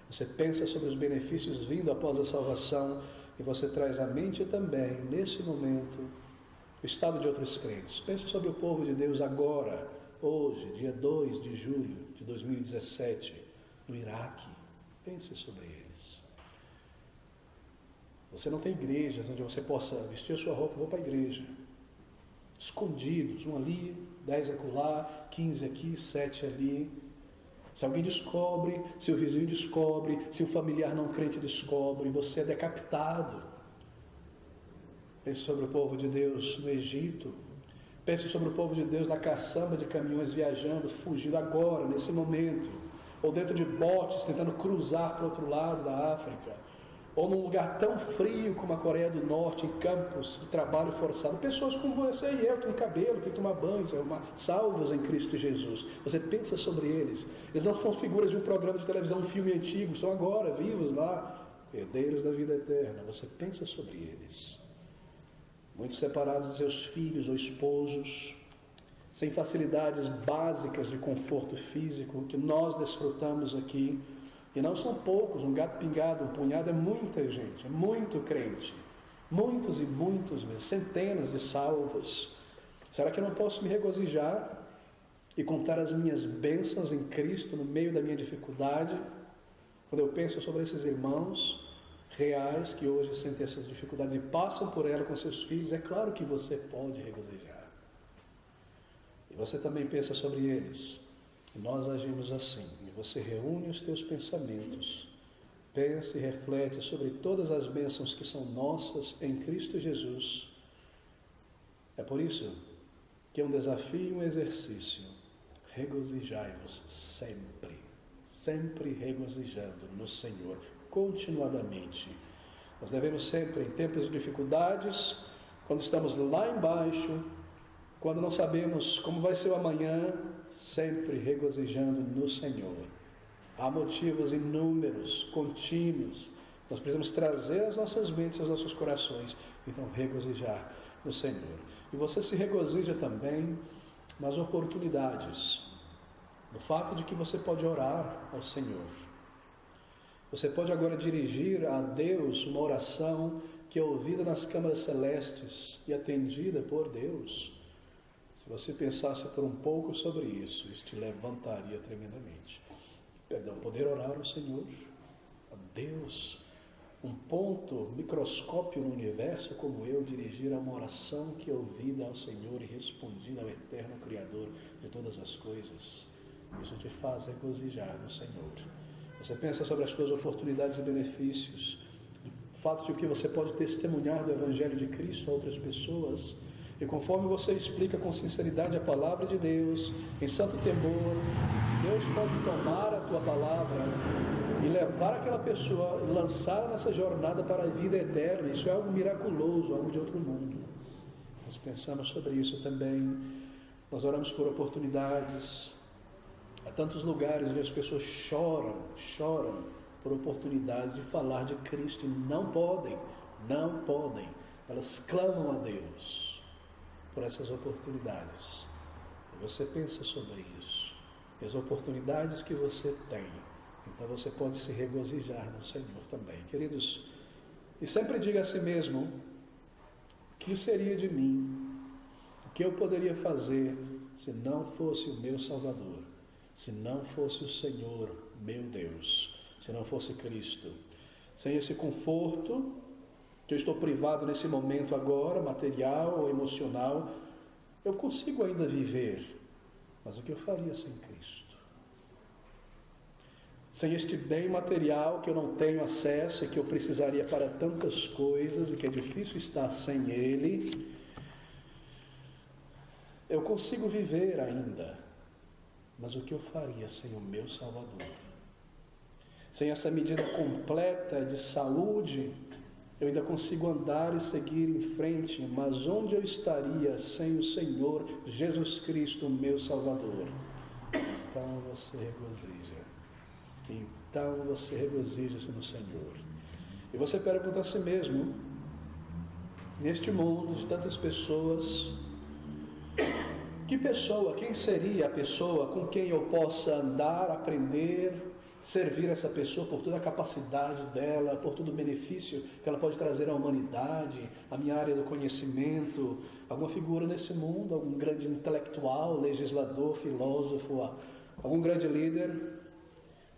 você pensa sobre os benefícios vindo após a salvação, e você traz à mente também, nesse momento, o estado de outros crentes. Pensa sobre o povo de Deus agora, hoje, dia 2 de julho de 2017, no Iraque. Pense sobre eles. Você não tem igrejas onde você possa vestir a sua roupa e vou para a igreja. Escondidos, um ali, 10 acolá, 15 aqui, 7 ali. Se alguém descobre, se o vizinho descobre, se o familiar não crente descobre, você é decapitado. Pense sobre o povo de Deus no Egito. Pense sobre o povo de Deus na caçamba de caminhões viajando, fugindo agora, nesse momento. Ou dentro de botes, tentando cruzar para o outro lado da África. Ou num lugar tão frio como a Coreia do Norte, em campos de trabalho forçado. Pessoas como você e eu, que tem cabelo, que tomam banho, salvos em Cristo Jesus. Você pensa sobre eles. Eles não são figuras de um programa de televisão, um filme antigo, são agora vivos lá, herdeiros da vida eterna. Você pensa sobre eles. Muitos separados de seus filhos ou esposos, sem facilidades básicas de conforto físico, que nós desfrutamos aqui. E não são poucos, um gato pingado, um punhado, é muita gente, é muito crente. Muitos e muitos mesmo, centenas de salvos. Será que eu não posso me regozijar e contar as minhas bênçãos em Cristo no meio da minha dificuldade? Quando eu penso sobre esses irmãos reais que hoje sentem essas dificuldades e passam por ela com seus filhos, é claro que você pode regozijar. E você também pensa sobre eles. Nós agimos assim, e você reúne os teus pensamentos, pensa e reflete sobre todas as bênçãos que são nossas em Cristo Jesus. É por isso que é um desafio e um exercício. Regozijai-vos sempre, sempre regozijando no Senhor, continuadamente. Nós devemos sempre, em tempos de dificuldades, quando estamos lá embaixo, quando não sabemos como vai ser o amanhã, sempre regozijando no Senhor. Há motivos inúmeros, contínuos. Nós precisamos trazer as nossas mentes, os nossos corações, então regozijar no Senhor. E você se regozija também nas oportunidades no fato de que você pode orar ao Senhor. Você pode agora dirigir a Deus uma oração que é ouvida nas câmaras celestes e atendida por Deus. Se você pensasse por um pouco sobre isso te levantaria tremendamente. Poder orar ao Senhor, a Deus, um ponto, microscópio no universo como eu, dirigir a uma oração que é ouvida ao Senhor e respondida ao eterno Criador de todas as coisas. Isso te faz regozijar no Senhor. Você pensa sobre as suas oportunidades e benefícios, o fato de que você pode testemunhar do Evangelho de Cristo a outras pessoas, e conforme você explica com sinceridade a palavra de Deus, em santo temor, Deus pode tomar a tua palavra e levar aquela pessoa, lançá-la nessa jornada para a vida eterna. Isso é algo miraculoso, algo de outro mundo. Nós pensamos sobre isso também. Nós oramos por oportunidades. Há tantos lugares onde as pessoas choram por oportunidades de falar de Cristo e não podem. Elas clamam a Deus por essas oportunidades. E você pensa sobre isso. As oportunidades que você tem. Então você pode se regozijar no Senhor também. Queridos, e sempre diga a si mesmo: o que seria de mim? O que eu poderia fazer se não fosse o meu Salvador? Se não fosse o Senhor, meu Deus? Se não fosse Cristo? Sem esse conforto que eu estou privado nesse momento agora, material ou emocional, eu consigo ainda viver. Mas o que eu faria sem Cristo? Sem este bem material que eu não tenho acesso e que eu precisaria para tantas coisas e que é difícil estar sem Ele, eu consigo viver ainda. Mas o que eu faria sem o meu Salvador? Sem essa medida completa de saúde, eu ainda consigo andar e seguir em frente, mas onde eu estaria sem o Senhor Jesus Cristo, meu Salvador? Então você regozija-se no Senhor. E você pergunta a si mesmo, neste mundo de tantas pessoas, quem seria a pessoa com quem eu possa andar, aprender, servir essa pessoa por toda a capacidade dela, por todo o benefício que ela pode trazer à humanidade, à minha área do conhecimento, alguma figura nesse mundo, algum grande intelectual, legislador, filósofo, algum grande líder?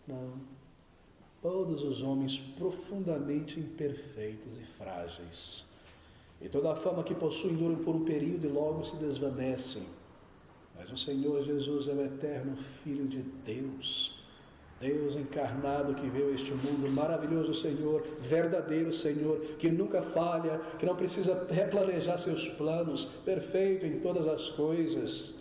Não. Todos os homens profundamente imperfeitos e frágeis. E toda a fama que possuem dura por um período e logo se desvanecem. Mas o Senhor Jesus é o eterno Filho de Deus. Deus encarnado que veio a este mundo, maravilhoso Senhor, verdadeiro Senhor, que nunca falha, que não precisa replanejar seus planos, perfeito em todas as coisas.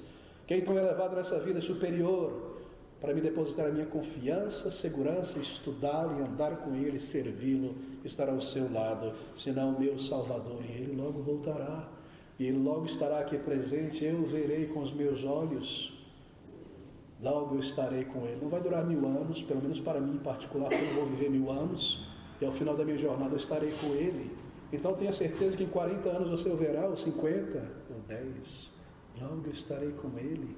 Quem então é levado nessa vida superior para me depositar a minha confiança, segurança, estudá-lo e andar com Ele, servi-lo, estar ao seu lado, senão o meu Salvador, e Ele logo voltará, e Ele logo estará aqui presente, eu o verei com os meus olhos. Logo eu estarei com Ele. Não vai durar 1000 anos, pelo menos para mim em particular, eu não vou viver 1000 anos, e ao final da minha jornada eu estarei com Ele. Então tenha certeza que em 40 anos você o verá, ou 50, ou 10. Logo eu estarei com Ele,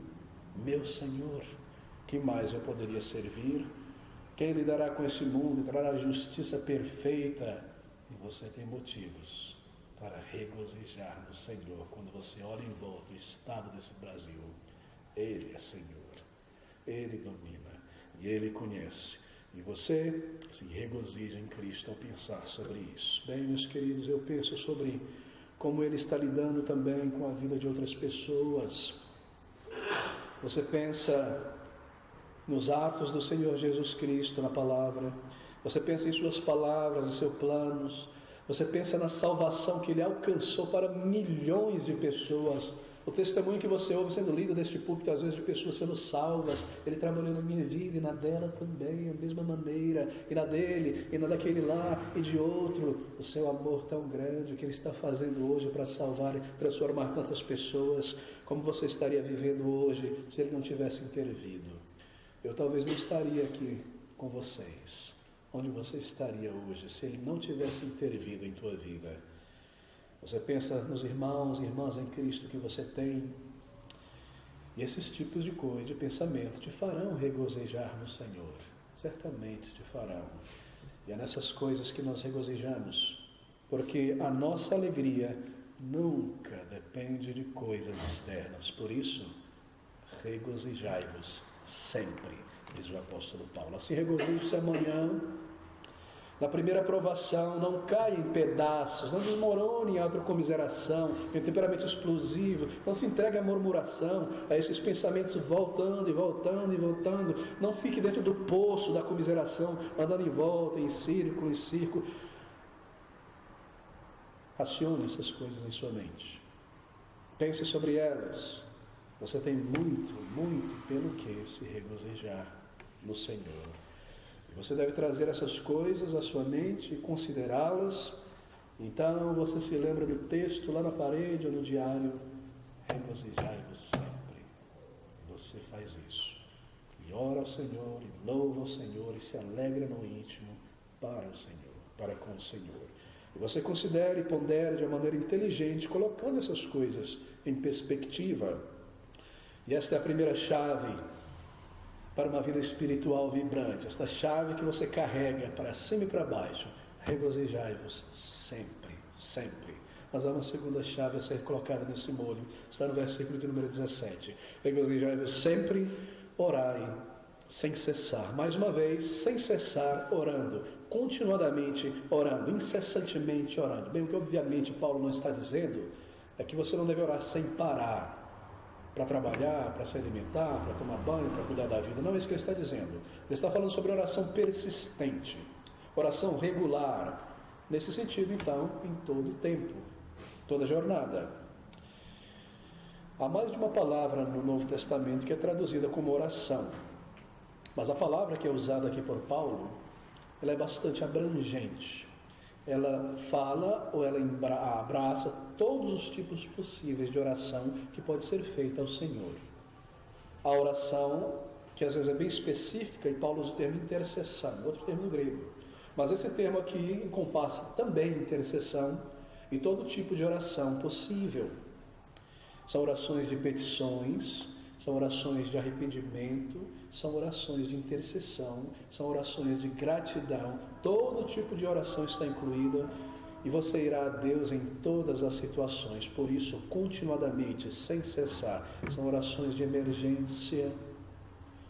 meu Senhor. Que mais eu poderia servir? Quem lidará com esse mundo e trará a justiça perfeita? E você tem motivos para regozijar no Senhor quando você olha em volta o estado desse Brasil. Ele é Senhor. Ele domina e Ele conhece. E você se regozija em Cristo ao pensar sobre isso. Bem, meus queridos, eu penso sobre como Ele está lidando também com a vida de outras pessoas. Você pensa nos atos do Senhor Jesus Cristo, na palavra. Você pensa em suas palavras, em seus planos. Você pensa na salvação que Ele alcançou para milhões de pessoas. O testemunho que você ouve sendo lido deste púlpito, às vezes, de pessoas sendo salvas. Ele trabalhou na minha vida e na dela também, da mesma maneira. E na dele, e na daquele lá, e de outro. O seu amor tão grande que Ele está fazendo hoje para salvar e transformar tantas pessoas. Como você estaria vivendo hoje se Ele não tivesse intervido? Eu talvez não estaria aqui com vocês. Onde você estaria hoje se Ele não tivesse intervido em tua vida? Você pensa nos irmãos e irmãs em Cristo que você tem. E esses tipos de coisa, de pensamento, te farão regozijar no Senhor. Certamente te farão. E é nessas coisas que nós regozijamos, porque a nossa alegria nunca depende de coisas externas. Por isso, regozijai-vos sempre, diz o apóstolo Paulo. Assim, regozije-se amanhã. Na primeira provação, não caia em pedaços, não desmorone em autocomiseração, em temperamento explosivo, não se entregue à murmuração, a esses pensamentos voltando e voltando e voltando. Não fique dentro do poço da comiseração, andando em volta, em círculo, em círculo. Racione essas coisas em sua mente. Pense sobre elas. Você tem muito, muito pelo que se regozijar no Senhor. Você deve trazer essas coisas à sua mente e considerá-las. Então você se lembra do texto lá na parede ou no diário. Regozijai-vos sempre. Você faz isso. E ora ao Senhor, e louva ao Senhor, e se alegra no íntimo para o Senhor, para com o Senhor. E você considere e pondere de uma maneira inteligente, colocando essas coisas em perspectiva. E esta é a primeira chave para uma vida espiritual vibrante, esta chave que você carrega para cima e para baixo. Regozijai-vos sempre, sempre. Mas há uma segunda chave a ser colocada nesse molho, está no versículo de número 17. Regozijai-vos sempre, orai sem cessar. Mais uma vez, sem cessar orando, continuadamente orando, incessantemente orando. Bem, o que obviamente Paulo não está dizendo é que você não deve orar sem parar, para trabalhar, para se alimentar, para tomar banho, para cuidar da vida. Não é isso que ele está dizendo. Ele está falando sobre oração persistente, oração regular. Nesse sentido, então, em todo tempo, toda jornada. Há mais de uma palavra no Novo Testamento que é traduzida como oração. Mas a palavra que é usada aqui por Paulo, ela é bastante abrangente. Ela fala ou ela abraça todos os tipos possíveis de oração que pode ser feita ao Senhor. A oração, que às vezes é bem específica, e Paulo usa o termo intercessão, outro termo no grego. Mas esse termo aqui encompassa também intercessão e todo tipo de oração possível. São orações de petições, são orações de arrependimento, são orações de intercessão, são orações de gratidão. Todo tipo de oração está incluída e você irá a Deus em todas as situações. Por isso, continuadamente, sem cessar, são orações de emergência.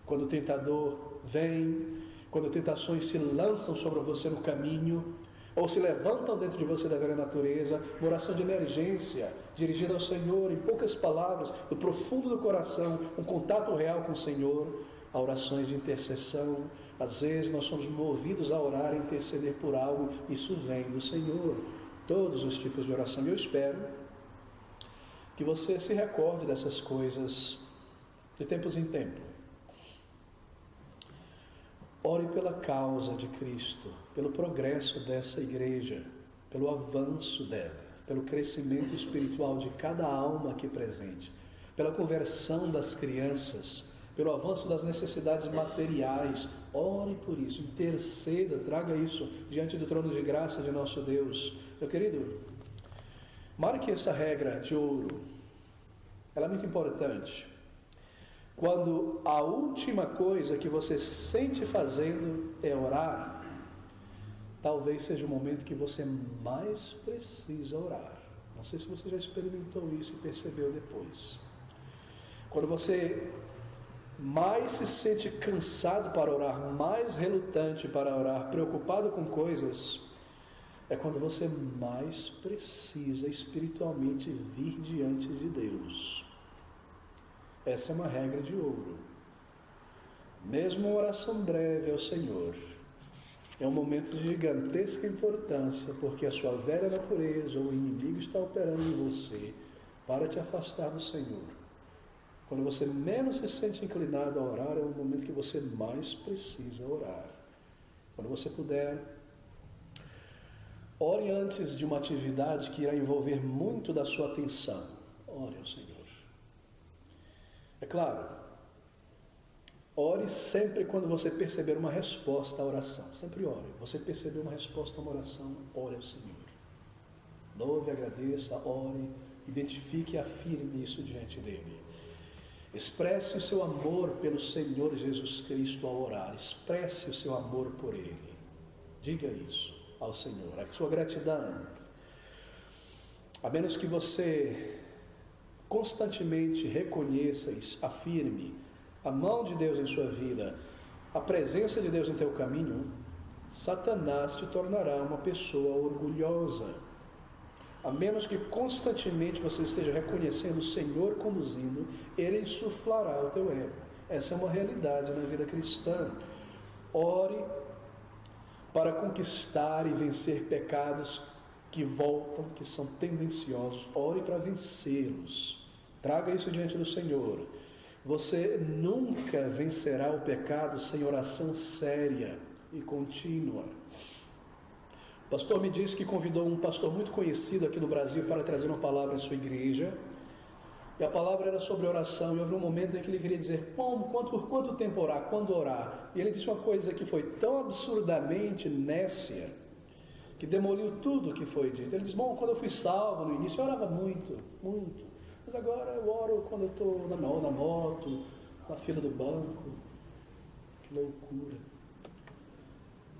Quando o tentador vem, quando tentações se lançam sobre você no caminho, ou se levantam dentro de você da velha natureza, uma oração de emergência, dirigida ao Senhor, em poucas palavras, do profundo do coração, um contato real com o Senhor, a orações de intercessão. Às vezes nós somos movidos a orar e interceder por algo, isso vem do Senhor. Todos os tipos de oração. Eu espero que você se recorde dessas coisas de tempos em tempos. Ore pela causa de Cristo, pelo progresso dessa igreja, pelo avanço dela, pelo crescimento espiritual de cada alma aqui presente, pela conversão das crianças, pelo avanço das necessidades materiais. Ore por isso, interceda, traga isso diante do trono de graça de nosso Deus. Meu querido, marque essa regra de ouro, ela é muito importante. Quando a última coisa que você sente fazendo é orar, talvez seja o momento que você mais precisa orar. Não sei se você já experimentou isso e percebeu depois. Quando você mais se sente cansado para orar, mais relutante para orar, preocupado com coisas, é quando você mais precisa espiritualmente vir diante de Deus. Essa é uma regra de ouro. Mesmo uma oração breve ao Senhor é um momento de gigantesca importância, porque a sua velha natureza ou o inimigo está operando em você para te afastar do Senhor. Quando você menos se sente inclinado a orar, é o momento que você mais precisa orar. Quando você puder, ore antes de uma atividade que irá envolver muito da sua atenção. Ore ao Senhor. É claro, ore sempre quando você perceber uma resposta à oração. Sempre ore. Você percebeu uma resposta a uma oração, ore ao Senhor. Louve, agradeça, ore, identifique e afirme isso diante dele. Expresse o seu amor pelo Senhor Jesus Cristo ao orar. Expresse o seu amor por Ele. Diga isso ao Senhor, a sua gratidão. A menos que você constantemente reconheça e afirme a mão de Deus em sua vida, a presença de Deus em teu caminho, Satanás te tornará uma pessoa orgulhosa. A menos que constantemente você esteja reconhecendo o Senhor conduzindo, Ele insuflará o teu ego. Essa é uma realidade na vida cristã. Ore para conquistar e vencer pecados que voltam, que são tendenciosos. Ore para vencê-los. Traga isso diante do Senhor. Você nunca vencerá o pecado sem oração séria e contínua. O pastor me disse que convidou um pastor muito conhecido aqui no Brasil para trazer uma palavra em sua igreja. E a palavra era sobre oração. E houve um momento em que ele queria dizer, por quanto tempo orar? Quando orar? E ele disse uma coisa que foi tão absurdamente nécia, que demoliu tudo o que foi dito. Ele disse, quando eu fui salvo no início, eu orava muito. Mas agora eu oro quando eu estou na moto, na fila do banco. Que loucura.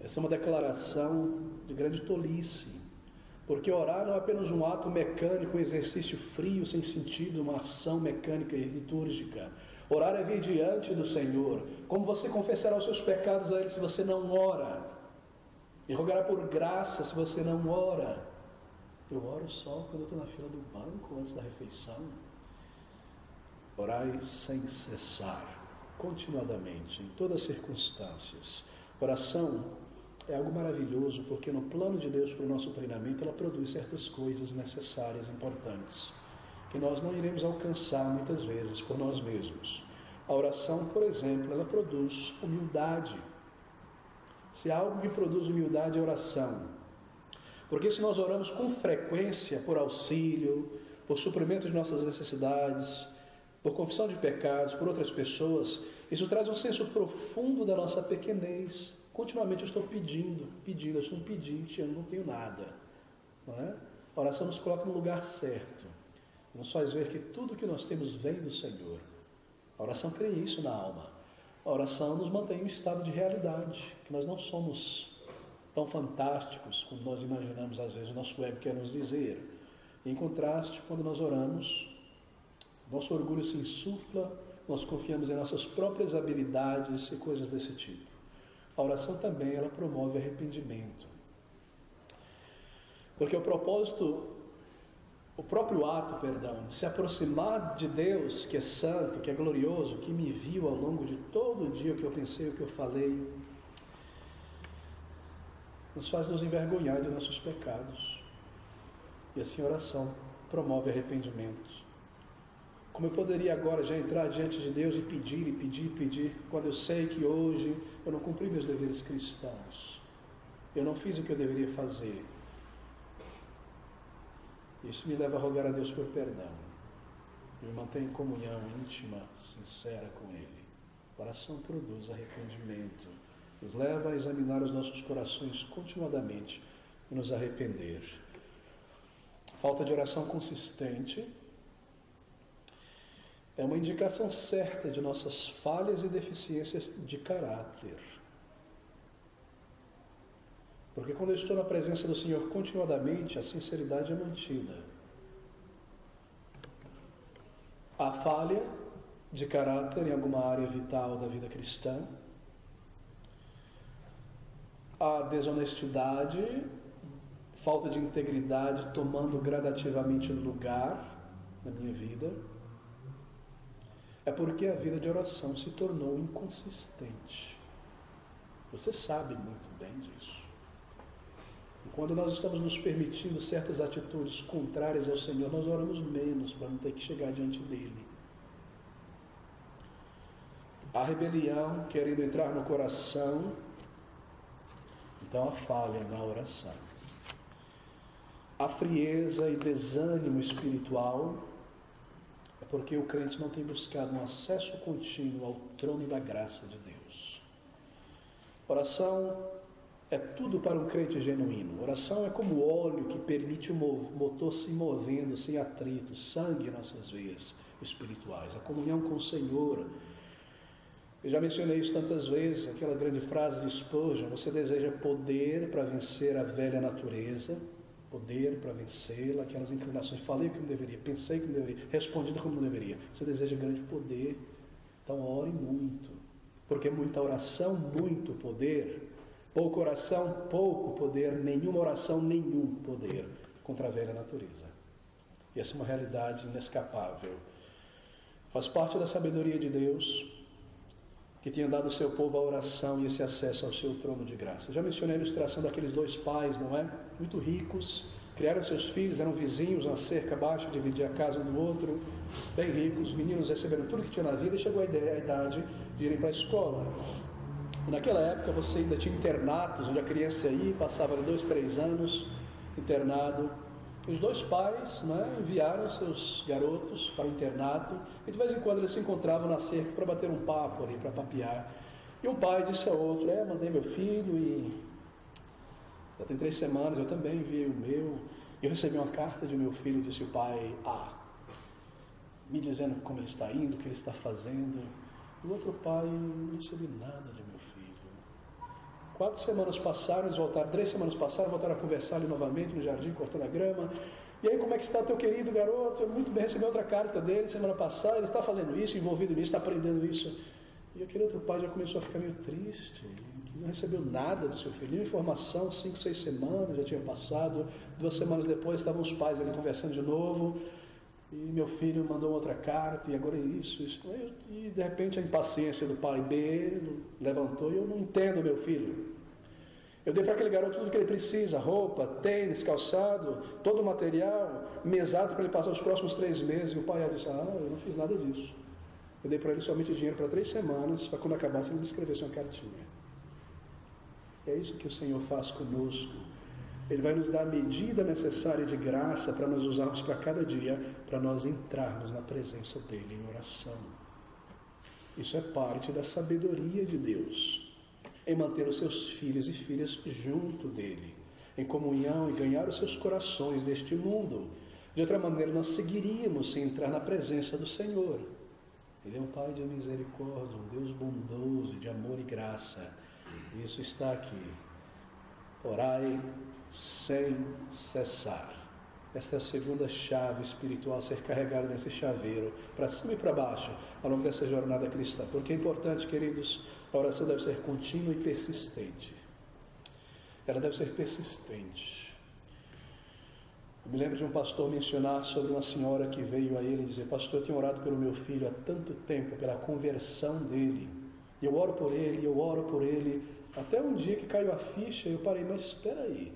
Essa é uma declaração de grande tolice, porque orar não é apenas um ato mecânico, um exercício frio, sem sentido, uma ação mecânica e litúrgica. Orar é vir diante do Senhor. Como você confessará os seus pecados a Ele se você não ora? E rogará por graça se você não ora? Eu oro só quando eu estou na fila do banco, antes da refeição. Orai sem cessar, continuadamente, em todas as circunstâncias. Oração é algo maravilhoso, porque no plano de Deus para o nosso treinamento, ela produz certas coisas necessárias, importantes, que nós não iremos alcançar muitas vezes por nós mesmos. A oração, por exemplo, ela produz humildade. Se há algo que produz humildade, é a oração. Porque se nós oramos com frequência por auxílio, por suprimento de nossas necessidades, por confissão de pecados, por outras pessoas, isso traz um senso profundo da nossa pequenez. Continuamente eu estou pedindo, eu sou um pedinte, eu não tenho nada. Não é? A oração nos coloca no lugar certo, nos faz ver que tudo que nós temos vem do Senhor. A oração cria isso na alma. A oração nos mantém em um estado de realidade, que nós não somos tão fantásticos como nós imaginamos, às vezes o nosso ego quer nos dizer. Em contraste, quando nós oramos, nosso orgulho se insufla, nós confiamos em nossas próprias habilidades e coisas desse tipo. A oração também, ela promove arrependimento. Porque o próprio ato, de se aproximar de Deus, que é santo, que é glorioso, que me viu ao longo de todo o dia, o que eu pensei, o que eu falei, nos faz nos envergonhar de nossos pecados. E assim a oração promove arrependimento. Como eu poderia agora já entrar diante de Deus e pedir, quando eu sei que hoje eu não cumpri meus deveres cristãos, eu não fiz o que eu deveria fazer. Isso me leva a rogar a Deus por perdão. Eu me mantenho em comunhão íntima, sincera com Ele. A oração produz arrependimento, nos leva a examinar os nossos corações continuadamente e nos arrepender. Falta de oração consistente é uma indicação certa de nossas falhas e deficiências de caráter. Porque quando eu estou na presença do Senhor continuadamente, a sinceridade é mantida. Há falha de caráter em alguma área vital da vida cristã. Há desonestidade, falta de integridade tomando gradativamente lugar na minha vida. É porque a vida de oração se tornou inconsistente. Você sabe muito bem disso. E quando nós estamos nos permitindo certas atitudes contrárias ao Senhor, nós oramos menos para não ter que chegar diante dEle. A rebelião querendo entrar no coração, então a falha na oração. A frieza e desânimo espiritual, porque o crente não tem buscado um acesso contínuo ao trono da graça de Deus. Oração é tudo para um crente genuíno. Oração é como óleo que permite o motor se movendo sem atrito, sangue em nossas veias, espirituais, a comunhão com o Senhor. Eu já mencionei isso tantas vezes, aquela grande frase de Spurgeon: você deseja poder para vencer a velha natureza, poder para vencê-la, aquelas inclinações, falei como deveria, pensei como deveria, respondi como não deveria. Você deseja grande poder, então ore muito, porque muita oração, muito poder, pouca oração, pouco poder, nenhuma oração, nenhum poder contra a velha natureza. E essa é uma realidade inescapável. Faz parte da sabedoria de Deus que tinha dado ao seu povo a oração e esse acesso ao seu trono de graça. Já mencionei a ilustração daqueles dois pais, não é? Muito ricos, criaram seus filhos, eram vizinhos, uma cerca baixa, dividia a casa um do outro, bem ricos, os meninos receberam tudo que tinha na vida e chegou a idade de irem para a escola. E naquela época você ainda tinha internatos, onde a criança ia, passava de 2, 3 anos, internado. Os dois pais, né, enviaram seus garotos para o internato e de vez em quando eles se encontravam na cerca para bater um papo ali, para papear. E um pai disse ao outro: mandei meu filho e já tem 3 semanas, eu também enviei o meu. Eu recebi uma carta de meu filho, disse o pai me dizendo como ele está indo, o que ele está fazendo. E o outro pai: não recebi nada de meu filho. 4 semanas passaram, eles voltaram, 3 semanas passaram, voltaram a conversar ali novamente no jardim, cortando a grama. E aí, como é que está teu querido garoto? Eu muito bem, recebi outra carta dele semana passada, ele está fazendo isso, envolvido nisso, está aprendendo isso. E aquele outro pai já começou a ficar meio triste, que não recebeu nada do seu filho, nenhuma informação. 5, 6 semanas já tinha passado, 2 semanas depois estavam os pais ali conversando de novo, e meu filho mandou outra carta, e agora é isso. E de repente a impaciência do pai B levantou: e eu não entendo meu filho. Eu dei para aquele garoto tudo que ele precisa: roupa, tênis, calçado, todo o material, mesado para ele passar os próximos 3 meses. E o pai disse: eu não fiz nada disso. Eu dei para ele somente dinheiro para 3 semanas, para quando acabasse ele me escrevesse uma cartinha. E é isso que o Senhor faz conosco. Ele vai nos dar a medida necessária de graça para nós usarmos para cada dia, para nós entrarmos na presença dele em oração. Isso é parte da sabedoria de Deus, em manter os seus filhos e filhas junto dele, em comunhão e ganhar os seus corações deste mundo. De outra maneira, nós seguiríamos sem entrar na presença do Senhor. Ele é um Pai de misericórdia, um Deus bondoso, de amor e graça. Isso está aqui. Orai sem cessar. Esta é a segunda chave espiritual a ser carregada nesse chaveiro, para cima e para baixo, ao longo dessa jornada cristã. Porque é importante, queridos, a oração deve ser contínua e persistente. Ela deve ser persistente. Eu me lembro de um pastor mencionar sobre uma senhora que veio a ele e dizer: pastor, eu tenho orado pelo meu filho há tanto tempo, pela conversão dele. E eu oro por ele, até um dia que caiu a ficha e eu parei: mas espera aí,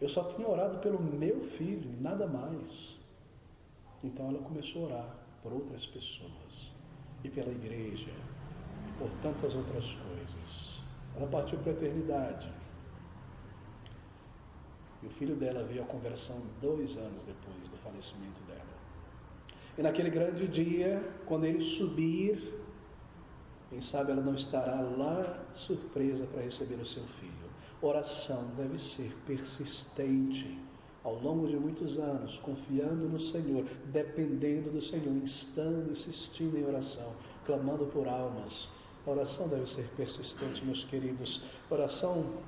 eu só tinha orado pelo meu filho, nada mais. Então ela começou a orar por outras pessoas, e pela igreja, e por tantas outras coisas. Ela partiu para a eternidade. E o filho dela veio à conversão 2 anos depois do falecimento dela. E naquele grande dia, quando ele subir, quem sabe ela não estará lá surpresa para receber o seu filho. Oração deve ser persistente, ao longo de muitos anos, confiando no Senhor, dependendo do Senhor, instando, insistindo em oração, clamando por almas. A oração deve ser persistente, meus queridos. Oração,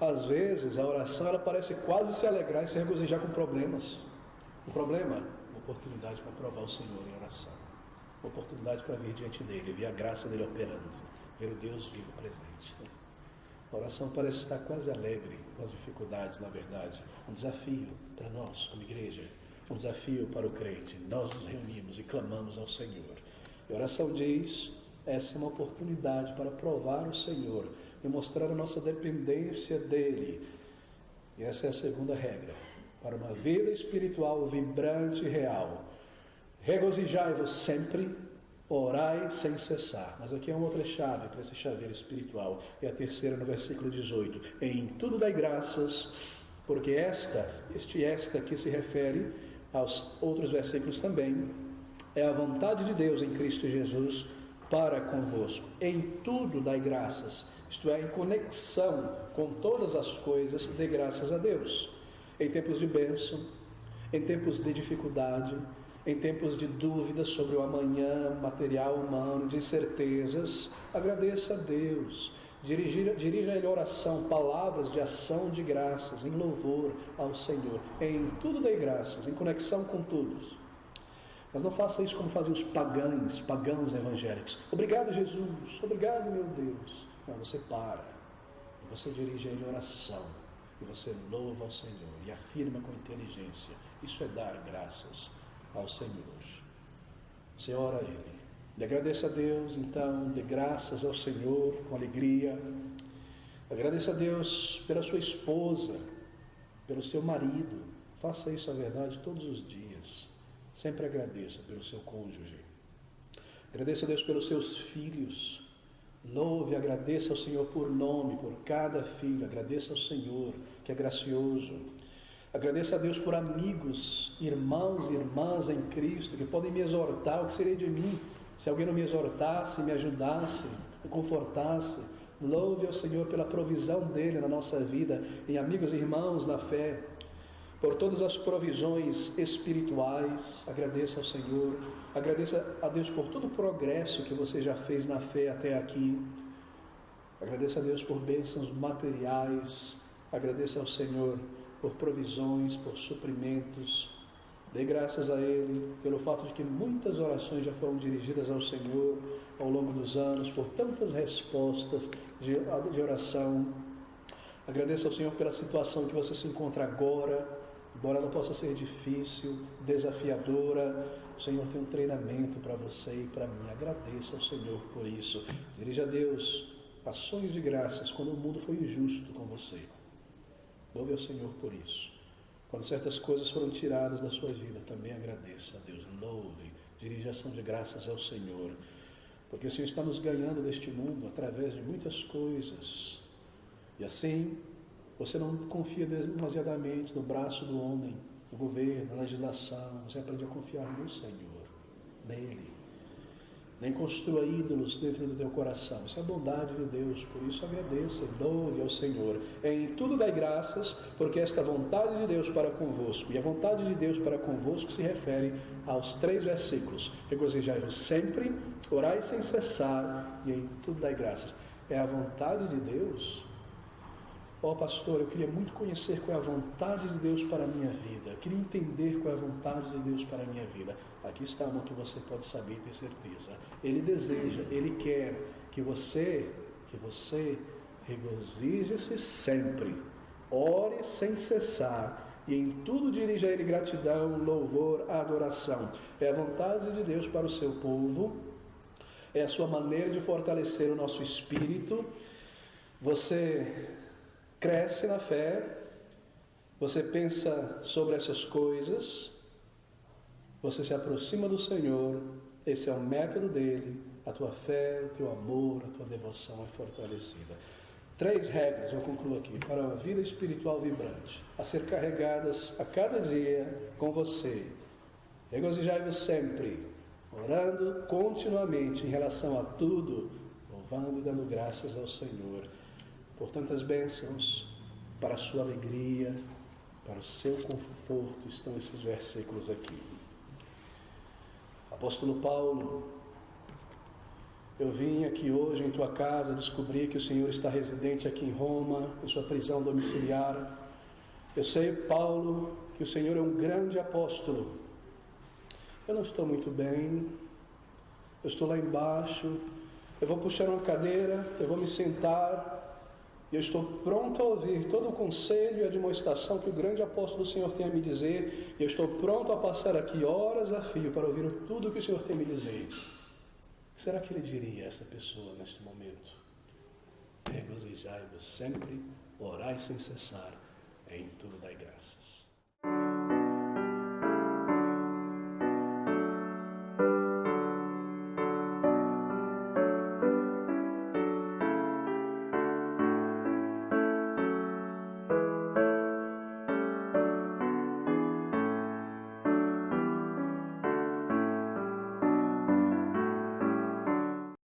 às vezes, a oração ela parece quase se alegrar e se regozijar com problemas. O problema, uma oportunidade para provar o Senhor em oração. Uma oportunidade para vir diante dele, ver a graça dele operando, ver o Deus vivo presente. A oração parece estar quase alegre com as dificuldades, na verdade. Um desafio para nós, como igreja, um desafio para o crente. Nós nos reunimos e clamamos ao Senhor. E a oração diz: essa é uma oportunidade para provar o Senhor e mostrar a nossa dependência dele. E essa é a segunda regra, para uma vida espiritual vibrante e real. Regozijai-vos sempre, orai sem cessar. Mas aqui é uma outra chave para esse chaveiro espiritual. É a terceira no versículo 18. Em tudo dai graças, porque esta que se refere aos outros versículos também, é a vontade de Deus em Cristo Jesus para convosco. Em tudo dai graças, isto é, em conexão com todas as coisas, dê graças a Deus. Em tempos de bênção, em tempos de dificuldade, Em tempos de dúvidas sobre o amanhã, material humano, de incertezas, agradeça a Deus. Dirija a Ele oração, palavras de ação de graças, em louvor ao Senhor. Em tudo dê graças, em conexão com todos. Mas não faça isso como fazem os pagãos evangélicos. Obrigado, Jesus. Obrigado, meu Deus. Não, você para. E você dirige a Ele oração. E você louva ao Senhor. E afirma com inteligência. Isso é dar graças ao Senhor. Você ora a Ele. E agradeça a Deus, então. Dê graças ao Senhor com alegria. Agradeça a Deus pela sua esposa, pelo seu marido. Faça isso, a verdade, todos os dias. Sempre agradeça pelo seu cônjuge. Agradeça a Deus pelos seus filhos. Louve e agradeça ao Senhor por nome, por cada filho. Agradeça ao Senhor, que é gracioso. Agradeça a Deus por amigos, irmãos e irmãs em Cristo, que podem me exortar. O que seria de mim se alguém não me exortasse, me ajudasse, me confortasse? Louve ao Senhor pela provisão dEle na nossa vida, em amigos e irmãos na fé. Por todas as provisões espirituais, agradeça ao Senhor, agradeça a Deus por todo o progresso que você já fez na fé até aqui, agradeça a Deus por bênçãos materiais, agradeça ao Senhor por provisões, por suprimentos, dê graças a Ele pelo fato de que muitas orações já foram dirigidas ao Senhor ao longo dos anos, por tantas respostas de oração. Agradeça ao Senhor pela situação que você se encontra agora, embora ela possa ser difícil, desafiadora, o Senhor tem um treinamento para você e para mim. Agradeça ao Senhor por isso. Dirija a Deus ações de graças quando o mundo foi injusto com você. Louve ao Senhor por isso. Quando certas coisas foram tiradas da sua vida, também agradeça a Deus. Louve, dirija ação de graças ao Senhor. Porque o Senhor está nos ganhando deste mundo através de muitas coisas. E assim, você não confia demasiadamente no braço do homem, no governo, na legislação. Você aprende a confiar no Senhor, nele. Nem construa ídolos dentro do teu coração. Isso é a bondade de Deus. Por isso agradeça, louve ao Senhor. Em tudo dai graças, porque esta vontade de Deus para convosco. E a vontade de Deus para convosco se refere aos 3 versículos. Regozijai-vos sempre, orai sem cessar, e em tudo dai graças. É a vontade de Deus. Pastor, eu queria muito conhecer qual é a vontade de Deus para a minha vida. Eu queria entender qual é a vontade de Deus para a minha vida. Aqui está uma que você pode saber e ter certeza. Ele deseja, Ele quer que você regozije-se sempre. Ore sem cessar. E em tudo dirija a Ele gratidão, louvor, adoração. É a vontade de Deus para o seu povo. É a sua maneira de fortalecer o nosso espírito. Você cresce na fé, você pensa sobre essas coisas, você se aproxima do Senhor, esse é o método dele, a tua fé, o teu amor, a tua devoção é fortalecida. 3 regras, eu concluo aqui, para uma vida espiritual vibrante, a ser carregadas a cada dia com você. Regozijai-vos sempre, orando continuamente em relação a tudo, louvando e dando graças ao Senhor. Por tantas bênçãos, para a sua alegria, para o seu conforto, estão esses versículos aqui. Apóstolo Paulo, eu vim aqui hoje em tua casa descobrir que o Senhor está residente aqui em Roma, em sua prisão domiciliar. Eu sei, Paulo, que o Senhor é um grande apóstolo. Eu não estou muito bem, eu estou lá embaixo, eu vou puxar uma cadeira, eu vou me sentar. Eu estou pronto a ouvir todo o conselho e a demonstração que o grande apóstolo do Senhor tem a me dizer. Eu estou pronto a passar aqui horas a fio para ouvir tudo o que o Senhor tem a me dizer. O que será que ele diria a essa pessoa neste momento? Regozijai-vos sempre, orai sem cessar, em tudo dai graças.